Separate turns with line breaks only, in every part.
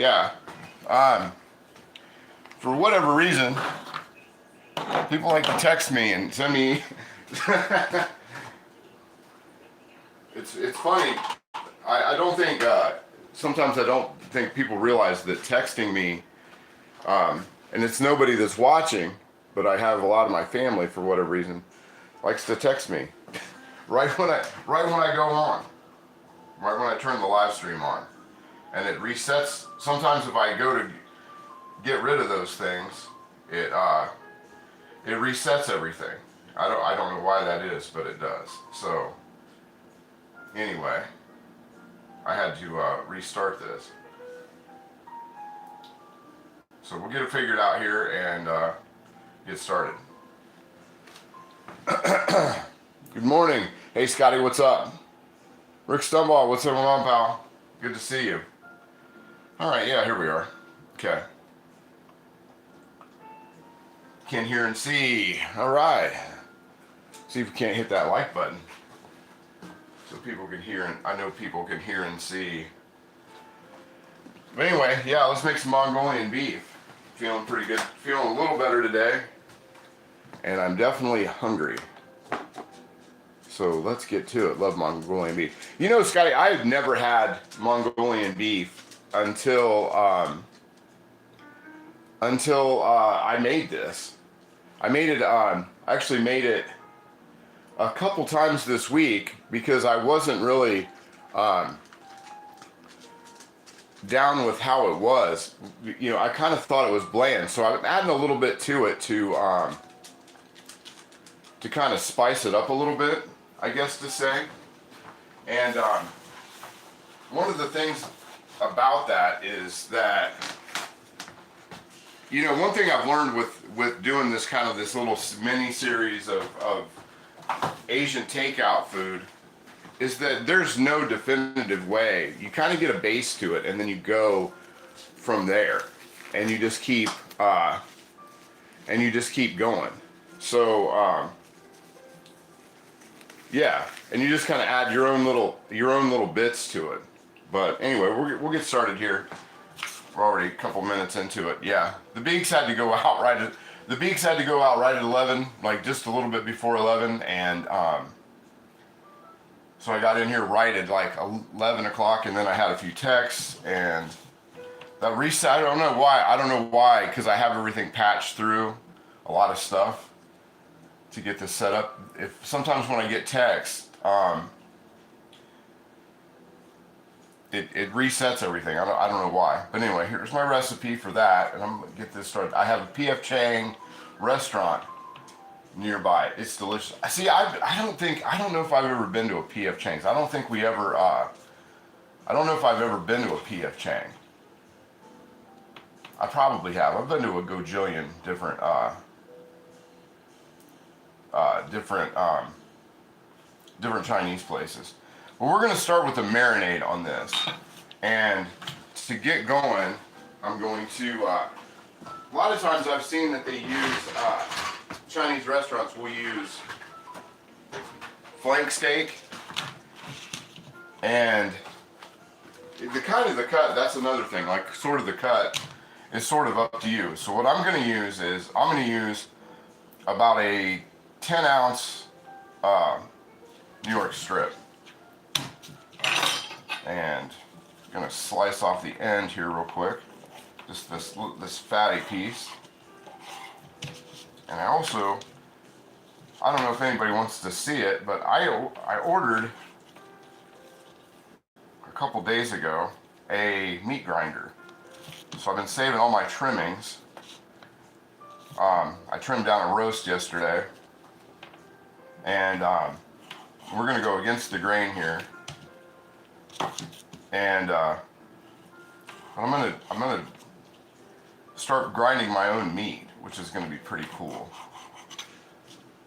Yeah. For whatever reason, people like to text me and send me. It's funny. I don't think. Sometimes I don't think people realize that texting me, and it's nobody that's watching, but I have a lot of my family for whatever reason likes to text me right when I go on, right when I turn the live stream on, and it resets. Sometimes if I go to get rid of those things, it resets everything. I don't know why that is, but it does. So anyway, I had to restart this. So we'll get it figured out here and get started. Good morning. Hey Scotty, what's up? Rick Stumbaugh, what's going on, pal? Good to see you. All right, yeah, here we are. Okay. Can hear and see. All right. See if we can't hit that like button so people can hear, and I know people can hear and see. But anyway, yeah, let's make some Mongolian beef. Feeling pretty good. Feeling a little better today. And I'm definitely hungry. So let's get to it. Love Mongolian beef. You know, Scotty, I've never had Mongolian beef until I made this. I made it. Actually made it a couple times this week because I wasn't really down with how it was. You know, I kind of thought it was bland, so I'm adding a little bit to it to kind of spice it up a little bit, I guess to say. And one of the things about that is that, you know, one thing I've learned with doing this kind of this little mini series of Asian takeout food is that there's no definitive way. You kind of get a base to it and then you go from there and you just keep going. So yeah, and you just kind of add your own little bits to it. But anyway, we'll get started here. We're already a couple minutes into it. Yeah, the beaks had to go out right at 11, like just a little bit before 11, and so I got in here right at like 11 o'clock, and then I had a few texts, and that reset. I don't know why, because I have everything patched through a lot of stuff to get this set up. If sometimes when I get texts, it resets everything. I don't know why. But anyway, here's my recipe for that, and I'm gonna get this started. I have a P.F. Chang restaurant nearby. It's delicious. See, I don't know if I've ever been to a P.F. Chang's. I don't think we ever. I don't know if I've ever been to a P.F. Chang. I probably have. I've been to a gajillion different Chinese places. Well, we're going to start with the marinade on this, and to get going, I'm going to, a lot of times I've seen that they use, Chinese restaurants will use flank steak, and the cut, that's another thing, like sort of the cut is sort of up to you. So what I'm going to use is, I'm going to use about a 10 ounce New York strip. And I'm gonna slice off the end here real quick, just this fatty piece. And I don't know if anybody wants to see it, but I ordered a couple days ago a meat grinder. So I've been saving all my trimmings. I trimmed down a roast yesterday, and we're gonna go against the grain here. And I'm gonna start grinding my own meat, which is gonna be pretty cool.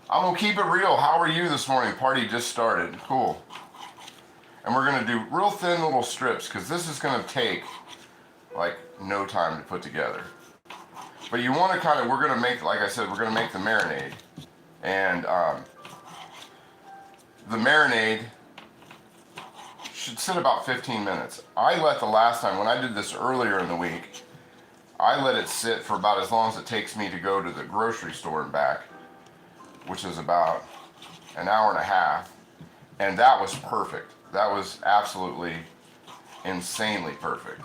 I'm gonna keep it real. How are you this morning? Party just started. Cool. And we're gonna do real thin little strips because this is gonna take like no time to put together. But you want to we're gonna make, like I said, we're gonna make the marinade, and the marinade should sit about 15 minutes. I let the last time, when I did this earlier in the week, I let it sit for about as long as it takes me to go to the grocery store and back, which is about an hour and a half. And that was perfect. That was absolutely insanely perfect.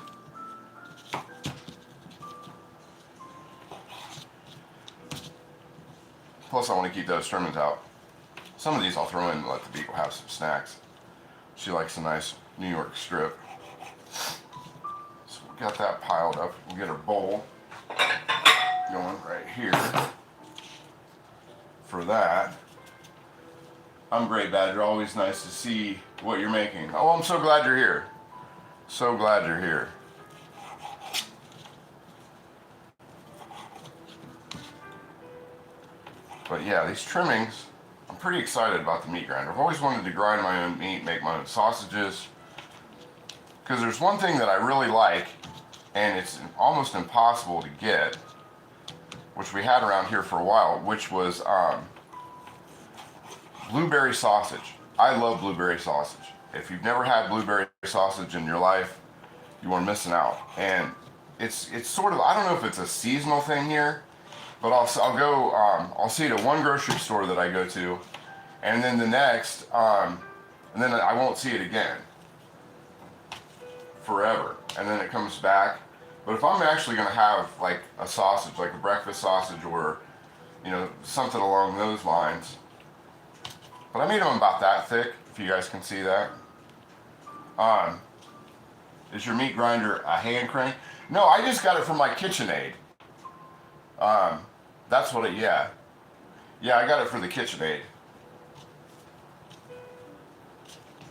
Plus I want to keep those trimmings out. Some of these I'll throw in and let the beagle have some snacks. She likes a nice New York strip. So we got that piled up. We'll get our bowl going right here for that. I'm great, Badger. Always nice to see what you're making. Oh, I'm so glad you're here. So glad you're here. But yeah, these trimmings, I'm pretty excited about the meat grinder. I've always wanted to grind my own meat, make my own sausages. Because there's one thing that I really like, and it's almost impossible to get, which we had around here for a while, which was blueberry sausage. I love blueberry sausage. If you've never had blueberry sausage in your life, you are missing out. And it's sort of, I don't know if it's a seasonal thing here, but I'll see it at one grocery store that I go to, and then the next, and then I won't see it again forever, and then it comes back. But if I'm actually going to have like a sausage, like a breakfast sausage, or something along those lines, but I made them about that thick, if you guys can see that. Is your meat grinder a hand crank? No, I just got it from my KitchenAid. That's what yeah, I got it for the KitchenAid.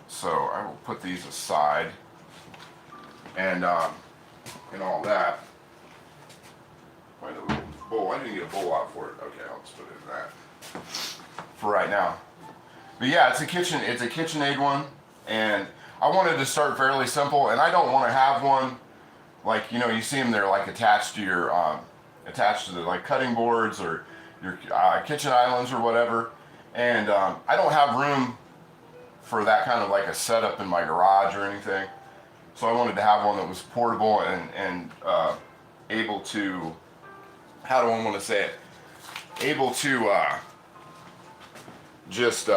So I will put these aside and all that. Find a little bowl. I didn't get a bowl out for it. Okay, I'll just put it in that for right now. But yeah, it's a KitchenAid one, and I wanted to start fairly simple, and I don't want to have one like you see them, they're like attached to your the like cutting boards or your kitchen islands or whatever, and I don't have room for that kind of like a setup in my garage or anything. So I wanted to have one that was portable and able to, how do I want to say it? Able to just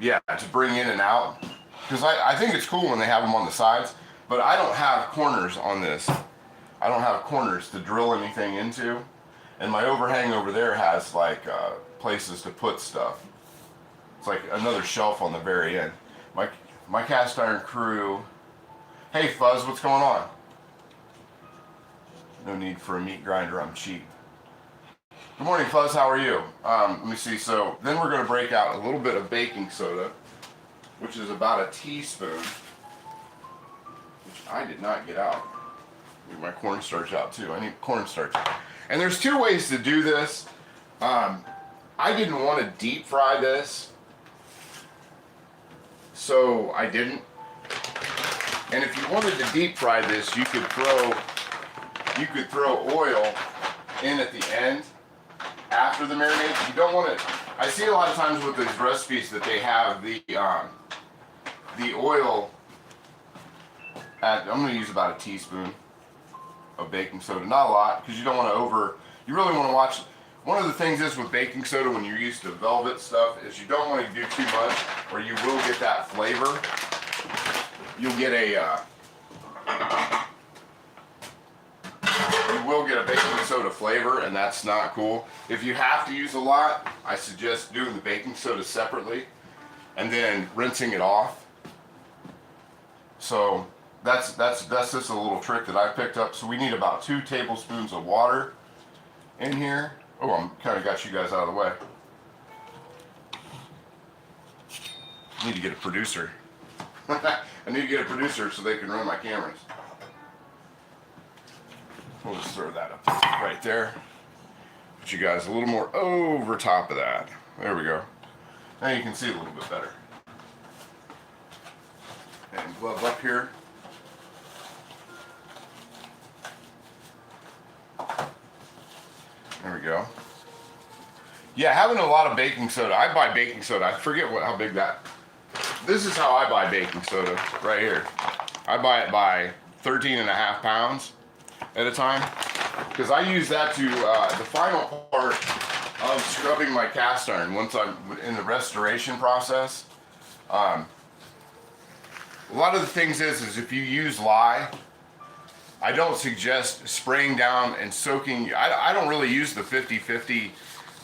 yeah, to bring in and out. Because I think it's cool when they have them on the sides, but I don't have corners on this. I don't have corners to drill anything into. And my overhang over there has like places to put stuff. It's like another shelf on the very end. My cast iron crew. Hey Fuzz, what's going on? No need for a meat grinder, I'm cheap. Good morning Fuzz, how are you? Let me see, so then we're going to break out a little bit of baking soda, which is about a teaspoon, which I did not get out. Get my cornstarch out too. I need cornstarch. And there's two ways to do this. I didn't want to deep fry this, so I didn't. And if you wanted to deep fry this, you could throw oil in at the end after the marinade. You don't want it. I see a lot of times with these recipes that they have the oil at, I'm going to use about a teaspoon of baking soda, not a lot, because you don't want to you really want to watch. One of the things is with baking soda when you're used to velvet stuff is you don't want to do too much, or you will get that flavor. You'll get a baking soda flavor, and that's not cool. If you have to use a lot, I suggest doing the baking soda separately and then rinsing it off. So that's just a little trick that I picked up. So we need about 2 tablespoons of water in here. Oh, I'm kind of got you guys out of the way. Need to get a producer. I need to get a producer so they can run my cameras. We'll just throw that up right there. Put you guys a little more over top of that. There we go. Now you can see a little bit better. And glove up here. we go. Yeah, having a lot of baking soda. I buy baking soda. I forget how big that. This is how I buy baking soda right here. I buy it by 13.5 pounds at a time, because I use that to the final part of scrubbing my cast iron once I'm in the restoration process. A lot of the things is if you use lye, I don't suggest spraying down and soaking. I don't really use the 50-50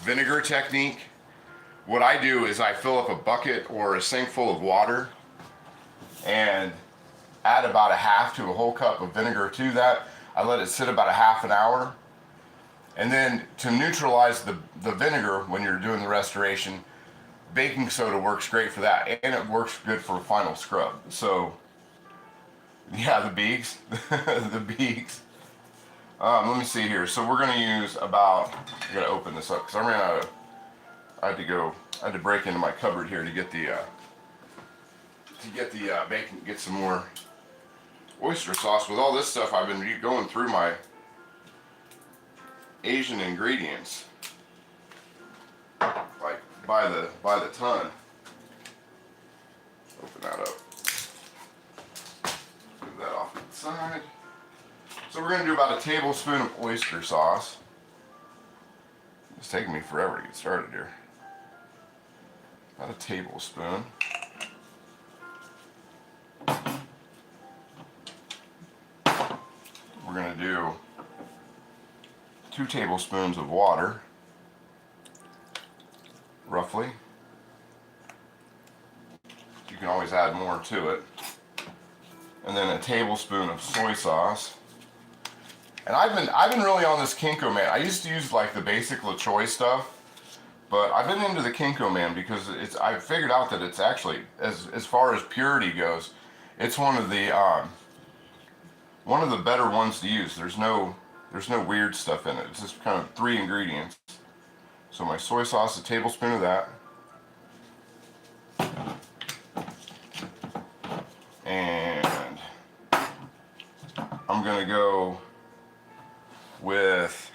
vinegar technique. What I do is I fill up a bucket or a sink full of water and add about a half to a whole cup of vinegar to that. I let it sit about a half an hour. And then to neutralize the vinegar when you're doing the restoration, baking soda works great for that, and it works good for a final scrub. So, yeah, the beaks, the beaks. Let me see here. So we're gonna use about, I gotta open this up because I ran out of, I had to break into my cupboard here to get the bacon, get some more oyster sauce. With all this stuff, I've been going through my Asian ingredients, like by the ton. Open that up. Move that off to the side. So we're gonna do about a tablespoon of oyster sauce. It's taking me forever to get started here. About a tablespoon. We're gonna do 2 tablespoons of water, roughly. You can always add more to it. And then a tablespoon of soy sauce. And I've been really on this Kinko Man. I used to use like the basic La Choy stuff, but I've been into the Kinko Man because I figured out that it's actually, as far as purity goes, it's one of the better ones to use. There's no weird stuff in it. It's just kind of 3 ingredients. So my soy sauce, a tablespoon of that. And I'm gonna go with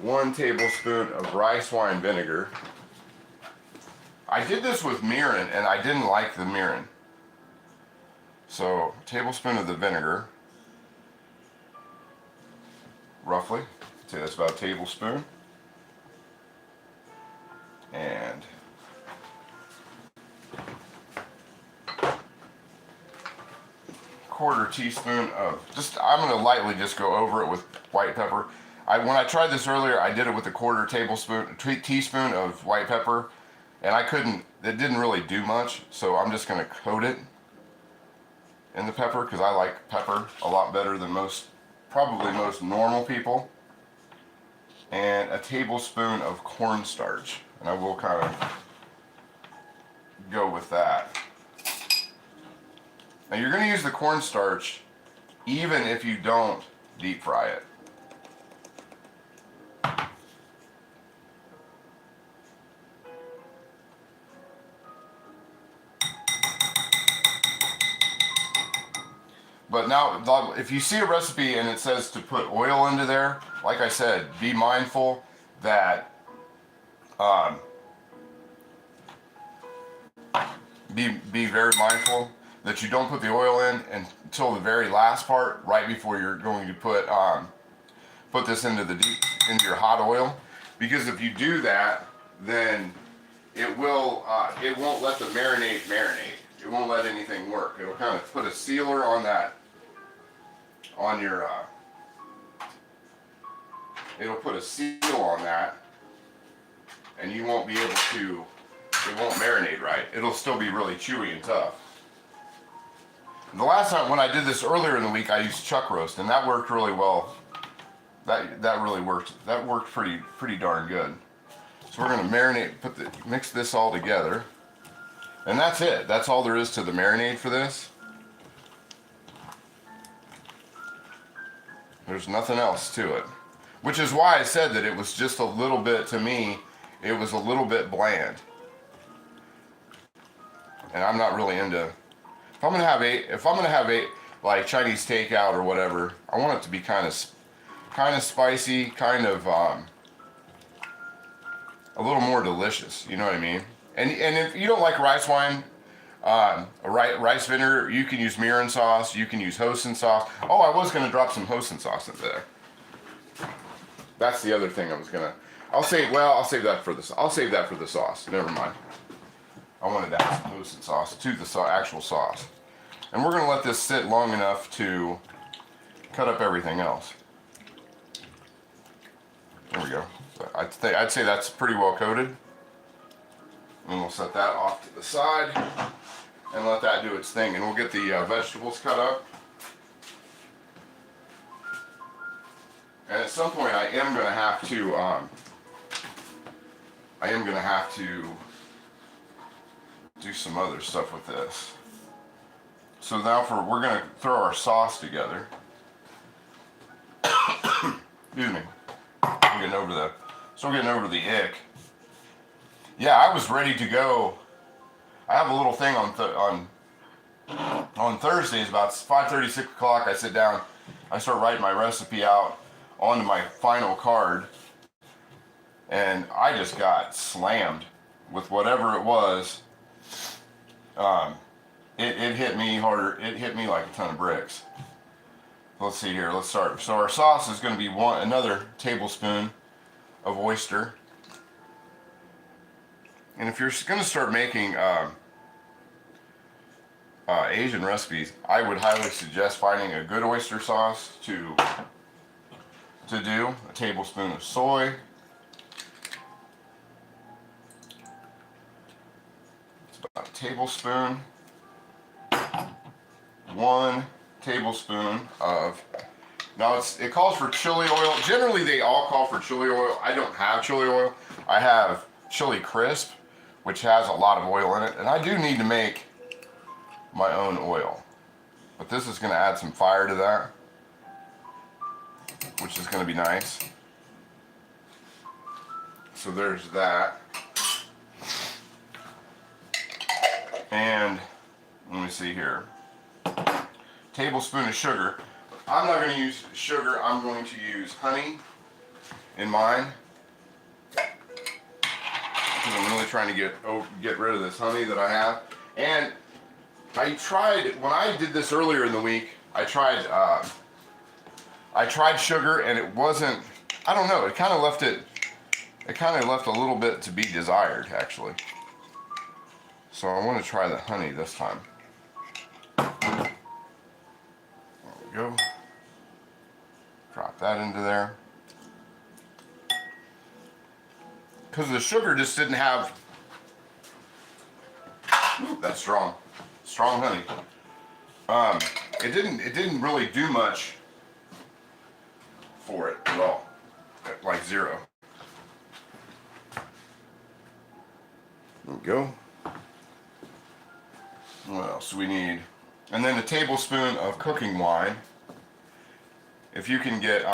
1 tablespoon of rice wine vinegar. I did this with mirin and I didn't like the mirin. So, a tablespoon of the vinegar, roughly. I'd say that's about a tablespoon. And quarter teaspoon of, I'm going to lightly just go over it with white pepper. When I tried this earlier, I did it with a quarter teaspoon of white pepper, and it didn't really do much, so I'm just going to coat it in the pepper because I like pepper a lot better than probably most normal people. And a tablespoon of cornstarch, and I will kind of go with that. Now you're going to use the cornstarch even if you don't deep fry it. But now, if you see a recipe and it says to put oil into there, like I said, be mindful that be very mindful that you don't put the oil in until the very last part, right before you're going to put this into your hot oil, because if you do that, then it won't let the marinade marinate. It won't let anything work. It'll kind of put a sealer on that, it'll put a seal on that, and you won't be able to, it won't marinate right. It'll still be really chewy and tough. The last time when I did this earlier in the week, I used chuck roast, and that worked really well. That really worked. That worked pretty darn good. So we're gonna marinate, mix this all together. And that's it. That's all there is to the marinade for this. There's nothing else to it. Which is why I said that it was just a little bit, to me, it was a little bit bland. And I'm not really into, if I'm gonna have like Chinese takeout or whatever, I want it to be kind of kind of spicy, kind of a little more delicious. You know what I mean? And if you don't like rice wine, rice vinegar, you can use mirin sauce. You can use hoisin sauce. Oh, I was gonna drop some hoisin sauce in there. That's the other thing I was gonna. I'll save that for this. I'll save that for the sauce. Never mind. I wanted to add some hoisin sauce to the actual sauce, and we're gonna let this sit long enough to cut up everything else. There we go. So I'd say that's pretty well coated, and we'll set that off to the side and let that do its thing, and we'll get the vegetables cut up. And at some point, I am gonna have to do some other stuff with this. So now we're gonna throw our sauce together. Excuse me. I'm getting over the ick. Yeah, I was ready to go. I have a little thing on Thursdays about 5:30, 6 o'clock. I sit down, I start writing my recipe out onto my final card, and I just got slammed with whatever it was. It hit me harder. It hit me like a ton of bricks. Let's see here. Let's start. So our sauce is going to be another tablespoon of oyster. And if you're going to start making Asian recipes, I would highly suggest finding a good oyster sauce to do. A tablespoon of soy. It's about a tablespoon. 1 tablespoon of, now it calls for chili oil. Generally they all call for chili oil. I don't have chili oil. I have chili crisp, which has a lot of oil in it, and I do need to make my own oil. But this is going to add some fire to that, which is going to be nice. So there's that. And let me see here. Tablespoon of sugar. I'm not going to use sugar. I'm going to use honey in mine, because I'm really trying to get rid of this honey that I have. And I tried, when I did this earlier in the week, I tried sugar, and it wasn't, I don't know, it kind of left a little bit to be desired, actually. So I want to try the honey this time. There we go. Drop that into there. Because the sugar just didn't have, that's strong honey. It didn't really do much for it at all, like zero. There we go. What else do we need? And then a tablespoon of cooking wine. If you can get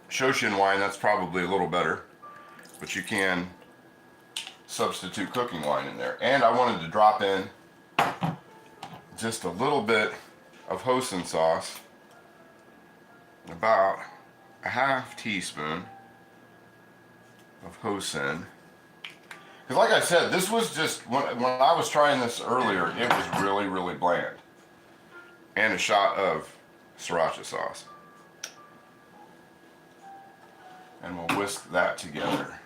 Shoshin wine, that's probably a little better, but you can substitute cooking wine in there. And I wanted to drop in just a little bit of hoisin sauce, about a half teaspoon of hoisin. Because like I said, this was just, when I was trying this earlier, it was really, really bland. And a shot of sriracha sauce. And we'll whisk that together.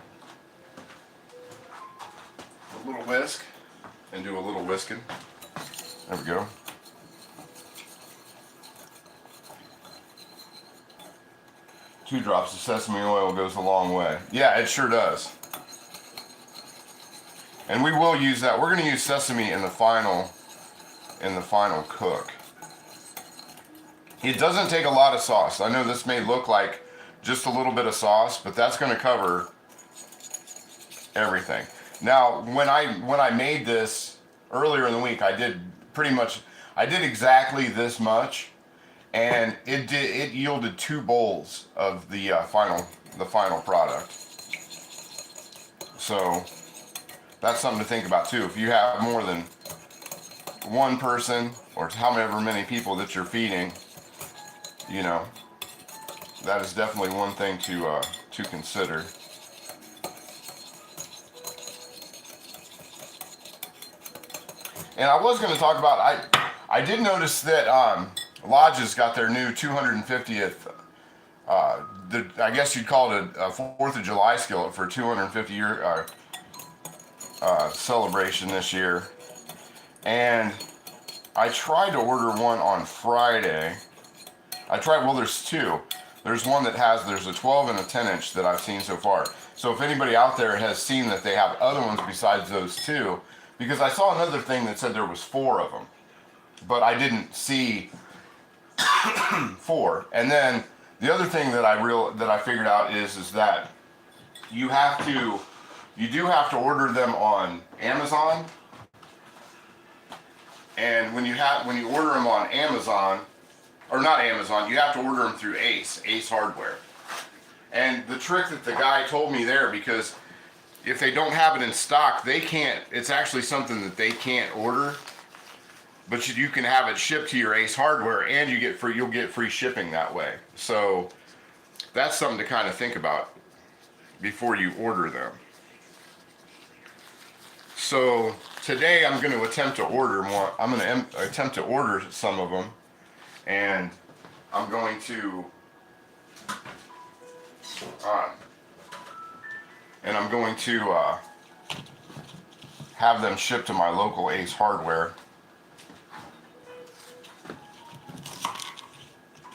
A little whisk, and do a little whisking. There we go. Two drops of sesame oil goes a long way. Yeah, it sure does. And we will use that. We're going to use sesame in the final cook. It doesn't take a lot of sauce. I know this may look like just a little bit of sauce, but that's going to cover everything. Now, when I made this earlier in the week, I did exactly this much, and it yielded 2 bowls of the final product. So that's something to think about too. If you have more than one person, or however many people that you're feeding, you know, that is definitely one thing to consider. And I was going to talk about, I did notice that Lodges got their new 250th, I guess you'd call it a 4th of July skillet for 250 year celebration this year. And I tried to order one on Friday. Well, there's two. There's one there's a 12 and a 10 inch that I've seen so far. So if anybody out there has seen that they have other ones besides those two, because I saw another thing that said there was 4 of them, but I didn't see 4. And then the other thing that I figured out is that you do have to order them on Amazon. And when you order them on Amazon, or not Amazon, you have to order them through Ace Hardware. And the trick that the guy told me there, because if they don't have it in stock, it's actually something that they can't order, but you can have it shipped to your Ace Hardware, and you'll get free shipping that way. So that's something to kind of think about before you order them. So today I'm going to attempt to order more. I'm going to attempt to order some of them, and I'm going to have them shipped to my local Ace Hardware.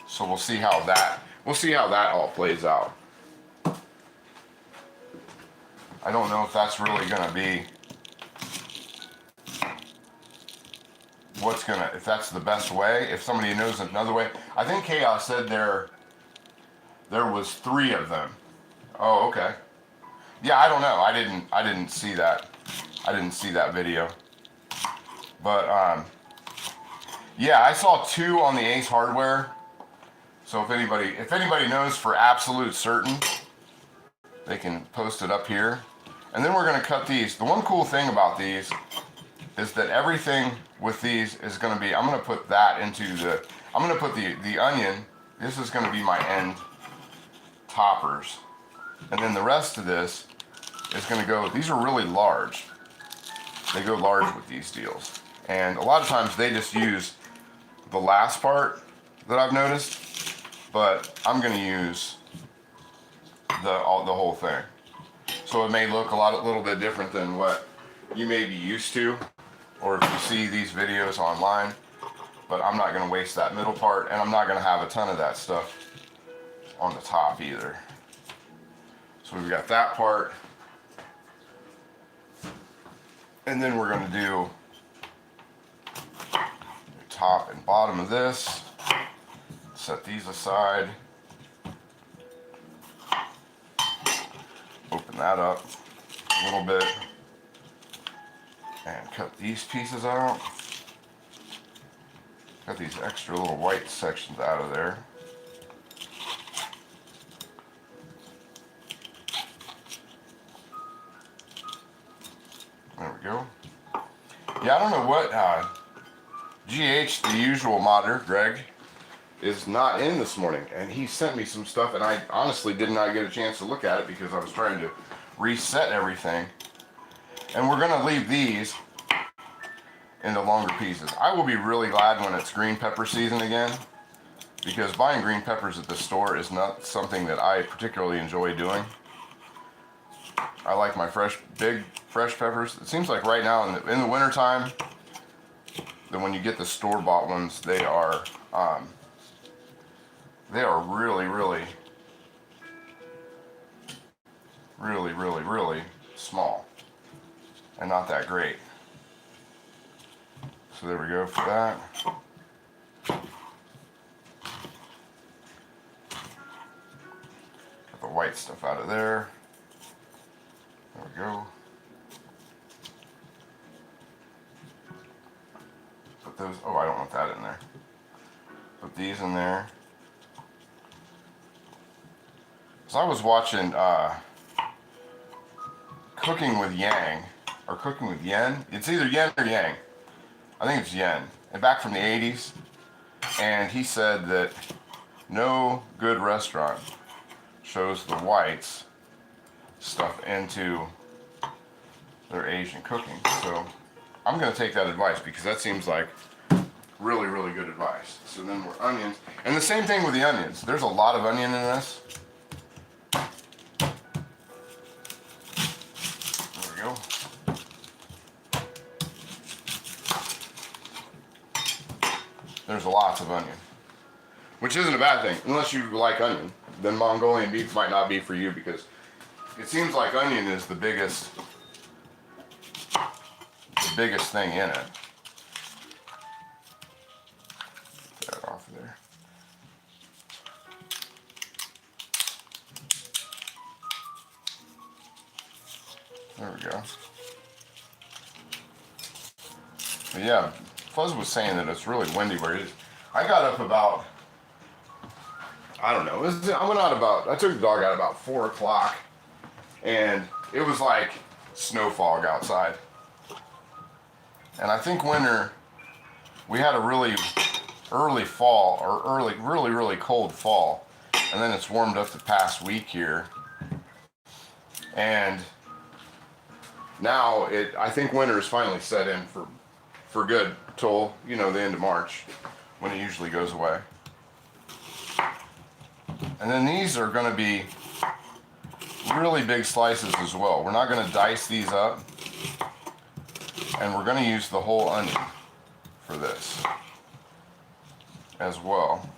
So we'll see how that all plays out. I don't know if that's really going to be if that's the best way. If somebody knows another way, I think Chaos said there was 3 of them. Oh, okay. Yeah, I don't know. I didn't see that. I didn't see that video. But yeah, I saw 2 on the Ace Hardware. So if anybody knows for absolute certain, they can post it up here. And then we're going to cut these. The one cool thing about these is that everything with these is going to be, I'm going to put the onion, this is going to be my end toppers. And then the rest of this is going to go, these are really large. They go large with these deals. And a lot of times they just use the last part that I've noticed, but I'm going to use the whole thing. So it may look a little bit different than what you may be used to, or if you see these videos online, but I'm not going to waste that middle part, and I'm not going to have a ton of that stuff on the top either. So we've got that part, and then we're going to do the top and bottom of this. Set these aside. Open that up a little bit and cut these pieces out. Got these extra little white sections out of there. There we go. Yeah, I don't know what GH, the usual modder, Greg, is not in this morning, and he sent me some stuff, and I honestly did not get a chance to look at it because I was trying to reset everything. And we're going to leave these into longer pieces. I will be really glad when it's green pepper season again, because buying green peppers at the store is not something that I particularly enjoy doing. I like my big fresh peppers. It seems like right now in the winter time, that when you get the store-bought ones, they are really small and not that great. So there we go for that. Get the white stuff out of there. There we go. Put those, oh, I don't want that in there. Put these in there. So I was watching Cooking with Yang, or Cooking with Yen. It's either Yen or Yang. I think it's Yen. And back from the 80s. And he said that no good restaurant shows the whites stuff into their Asian cooking. So I'm going to take that advice because that seems like really, really good advice. So then we're onions. And the same thing with the onions. There's a lot of onion in this. There we go. There's lots of onion, which isn't a bad thing. Unless you like onion, then Mongolian beef might not be for you because it seems like onion is the biggest thing in it. Get that off of there. There we go. But yeah, Fuzz was saying that it's really windy where it is. I got up about, I don't know, I took the dog out about 4 o'clock and it was like snow fog outside. And I think winter, we had a really early fall, or really, really cold fall. And then it's warmed up the past week here. And now I think winter is finally set in for good till, the end of March, when it usually goes away. And then these are gonna be really big slices as well. We're not gonna dice these up. And we're going to use the whole onion for this as well.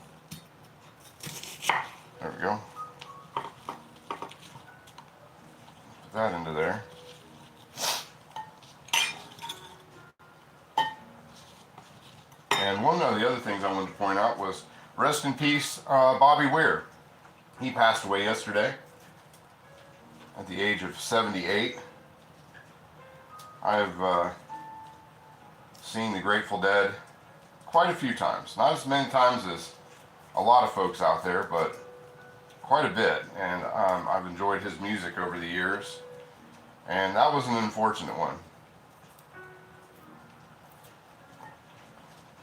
There we go. Put that into there. And one of the other things I wanted to point out was rest in peace, Bobby Weir. He passed away yesterday at the age of 78. I've seen the Grateful Dead quite a few times. Not as many times as a lot of folks out there, but quite a bit. And I've enjoyed his music over the years. And that was an unfortunate one.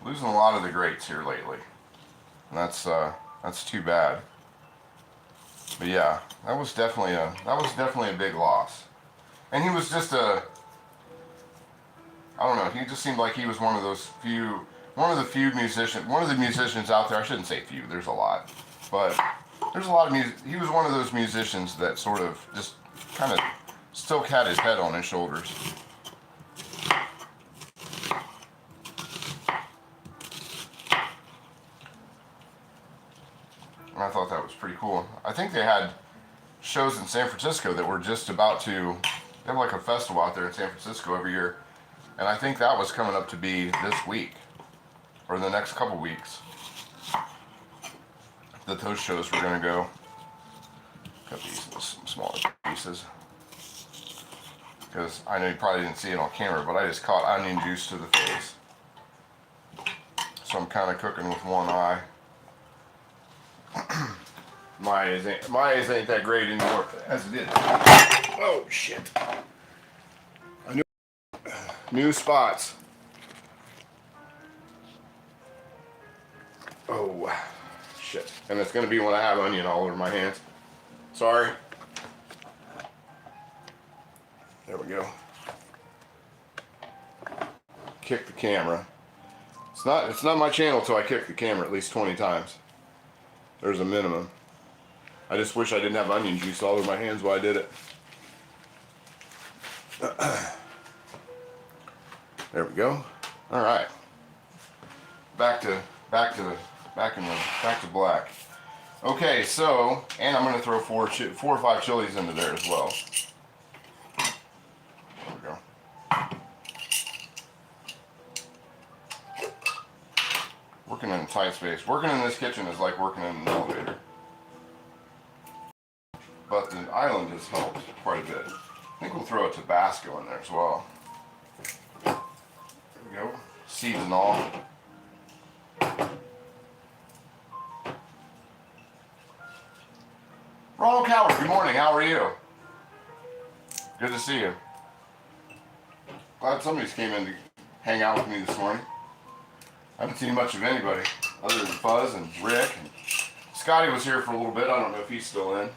Losing a lot of the greats here lately. And that's too bad. But yeah, that was definitely a big loss. And he was just I don't know, he just seemed like he was one of the musicians out there. I shouldn't say few, there's a lot. But there's a lot of music. He was one of those musicians that sort of just kind of still had his head on his shoulders. And I thought that was pretty cool. I think they had shows in San Francisco that were just about to, they have like a festival out there in San Francisco every year. And I think that was coming up to be this week, or the next couple weeks, that those shows were going to go. Cut these into some smaller pieces. Because I know you probably didn't see it on camera, but I just caught onion juice to the face. So I'm kind of cooking with one eye. My eyes ain't that great anymore as it is. Oh, shit. New spots. Oh, shit. And it's going to be when I have onion all over my hands. Sorry. There we go. Kick the camera. It's not my channel till I kick the camera at least 20 times. There's a minimum. I just wish I didn't have onion juice all over my hands while I did it. There we go. All right. Back to black. Okay, so, and I'm going to throw 4 or 5 chilies into there as well. There we go. Working in a tight space. Working in this kitchen is like working in an elevator. But the island has helped quite a bit. I think we'll throw a Tabasco in there as well. There we go. Seeds and all. Ronald Coward, good morning. How are you? Good to see you. Glad somebody's came in to hang out with me this morning. I haven't seen much of anybody other than Fuzz and Rick and Scotty was here for a little bit. I don't know if he's still in.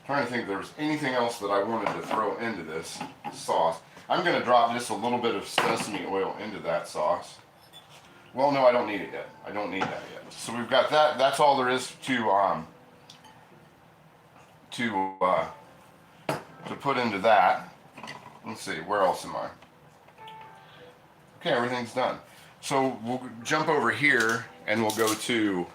Trying to think if there was anything else that I wanted to throw into this sauce. I'm going to drop just a little bit of sesame oil into that sauce. Well, no, I don't need it yet. I don't need that yet. So we've got that. That's all there is to put into that. Let's see, where else am I? Okay, everything's done. So we'll jump over here and we'll go to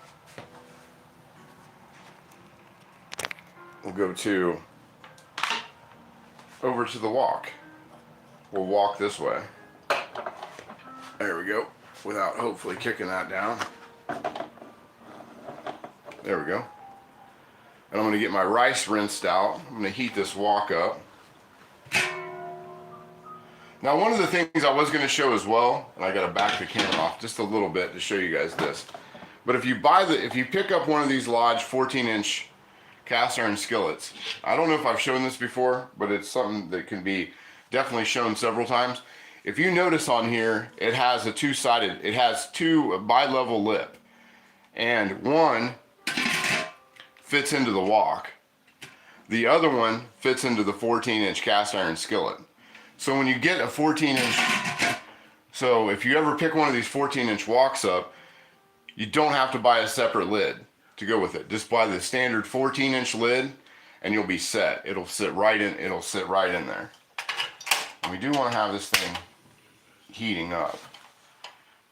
over to the wok. We'll walk this way. There we go. Without hopefully kicking that down. There we go. And I'm going to get my rice rinsed out. I'm going to heat this wok up. Now, one of the things I was going to show as well, and I got to back the camera off just a little bit to show you guys this. But if you pick up one of these Lodge 14-inch cast iron skillets, I don't know if I've shown this before, but it's something that can be definitely shown several times. If you notice on here, it has two bi-level lip, and one fits into the wok. The other one fits into the 14-inch cast iron skillet. So when you get a 14-inch, so if you ever pick one of these 14-inch woks up, you don't have to buy a separate lid to go with it. Just buy the standard 14-inch lid and you'll be set. It'll sit right in there. And we do want to have this thing heating up.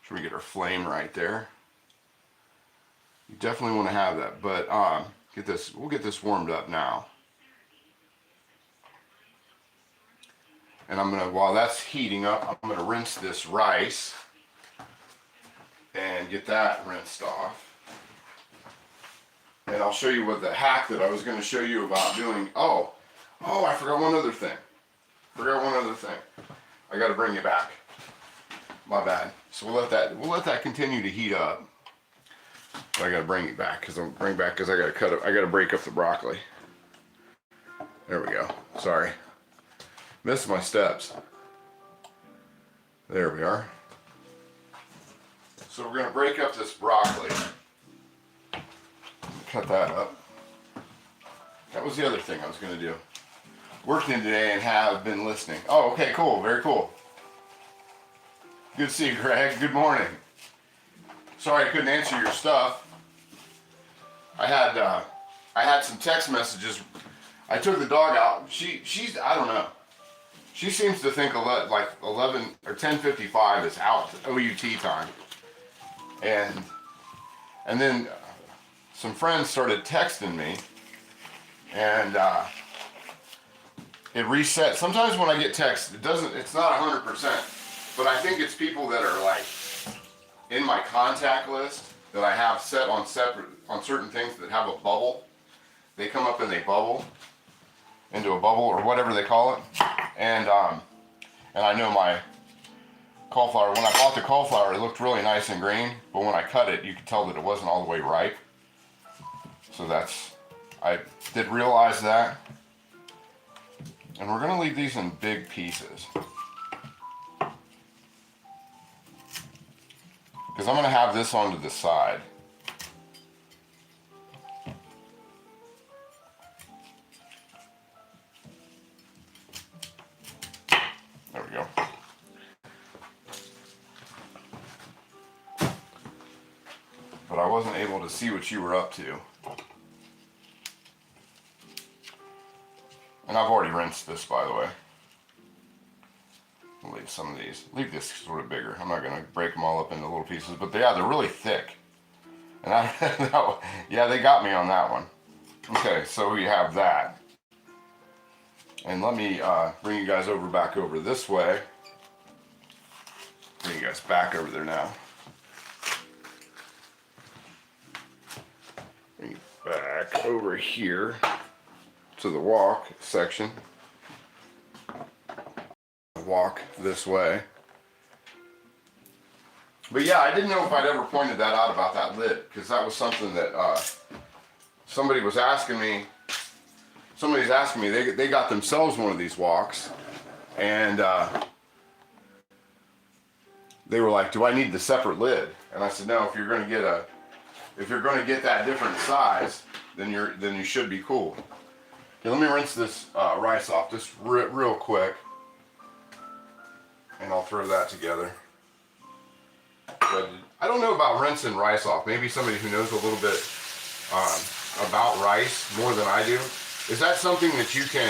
Should we get our flame right there? You definitely want to have that, but we'll get this warmed up now. And while that's heating up, I'm gonna rinse this rice and get that rinsed off. And I'll show you what the hack that I was gonna show you about doing. Oh, I forgot one other thing. I gotta bring you back. My bad. So we'll let that continue to heat up. But I gotta bring it back because I gotta break up the broccoli. There we go. Sorry. Missed my steps. There we are. So we're going to break up this broccoli. Cut that up. That was the other thing I was going to do. Working today and have been listening. Oh, okay, cool. Very cool. Good to see you, Greg. Good morning. Sorry I couldn't answer your stuff. I had some text messages. I took the dog out. She's I don't know. She seems to think like 11 or 10:55 is out, OUT time. And then some friends started texting me, and it reset. Sometimes when I get texts, it's not 100%, but I think it's people that are like in my contact list that I have set on certain things that have a bubble. They come up and they bubble into a bubble or whatever they call it. And I know my cauliflower, when I bought the cauliflower, it looked really nice and green, but when I cut it, you could tell that it wasn't all the way ripe. So I did realize that. And we're gonna leave these in big pieces. Because I'm gonna have this onto the side. There we go. But I wasn't able to see what you were up to. And I've already rinsed this, by the way. I'll leave some of these. Leave this sort of bigger. I'm not going to break them all up into little pieces, but they're really thick. And yeah, they got me on that one. Okay, so we have that. And let me bring you guys back over this way. Bring you guys back over there now. Bring you back over here to the wok section. Walk this way. But yeah, I didn't know if I'd ever pointed that out about that lid, because that was something that somebody was asking me. Somebody's asking me, they got themselves one of these woks, and they were like, do I need the separate lid? And I said, no, if you're going to get if you're going to get that different size, then you should be cool. Okay, let me rinse this rice off just real quick, and I'll throw that together. But I don't know about rinsing rice off. Maybe somebody who knows a little bit about rice more than I do. Is that something that you can?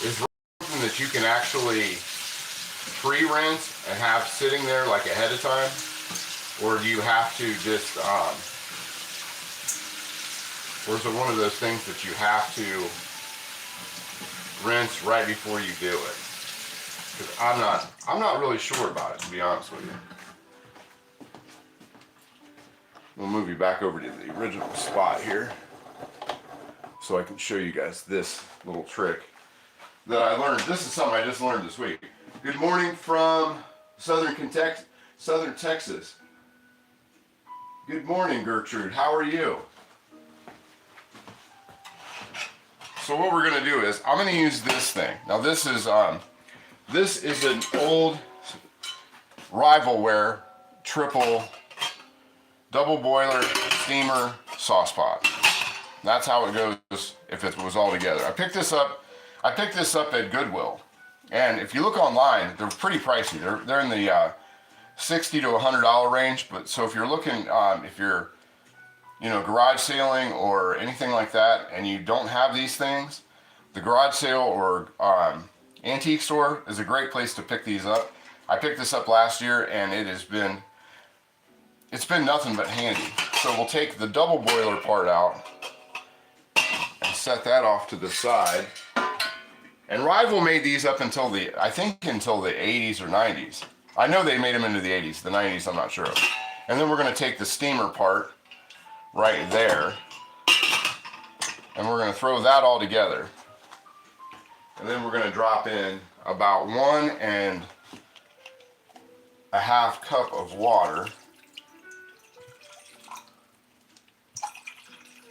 Is something that you can actually pre-rinse and have sitting there like ahead of time, or do you have to just? Or is it one of those things that you have to rinse right before you do it? Because I'm not really sure about it, to be honest with you. We'll move you back over to the original spot here so I can show you guys this little trick that I learned. This is something I just learned this week. Good morning from Southern Texas. Good morning, Gertrude. How are you? So what we're going to do is I'm going to use this thing. Now this is an old Rivalware triple double boiler steamer sauce pot. That's how it goes if it was all together. I picked this up at Goodwill, and if you look online, they're pretty pricey. They're in the $60 to $100 range. But so if you're looking, if you're garage sailing or anything like that, and you don't have these things, the garage sale or antique store is a great place to pick these up. I picked this up last year, and it's been nothing but handy. So we'll take the double boiler part out and set that off to the side. And Rival made these up until I think until the 80s or 90s. I know they made them into the 80s, the 90s I'm not sure of. And then we're going to take the steamer part right there, and we're going to throw that all together. And then we're going to drop in about 1.5 cups of water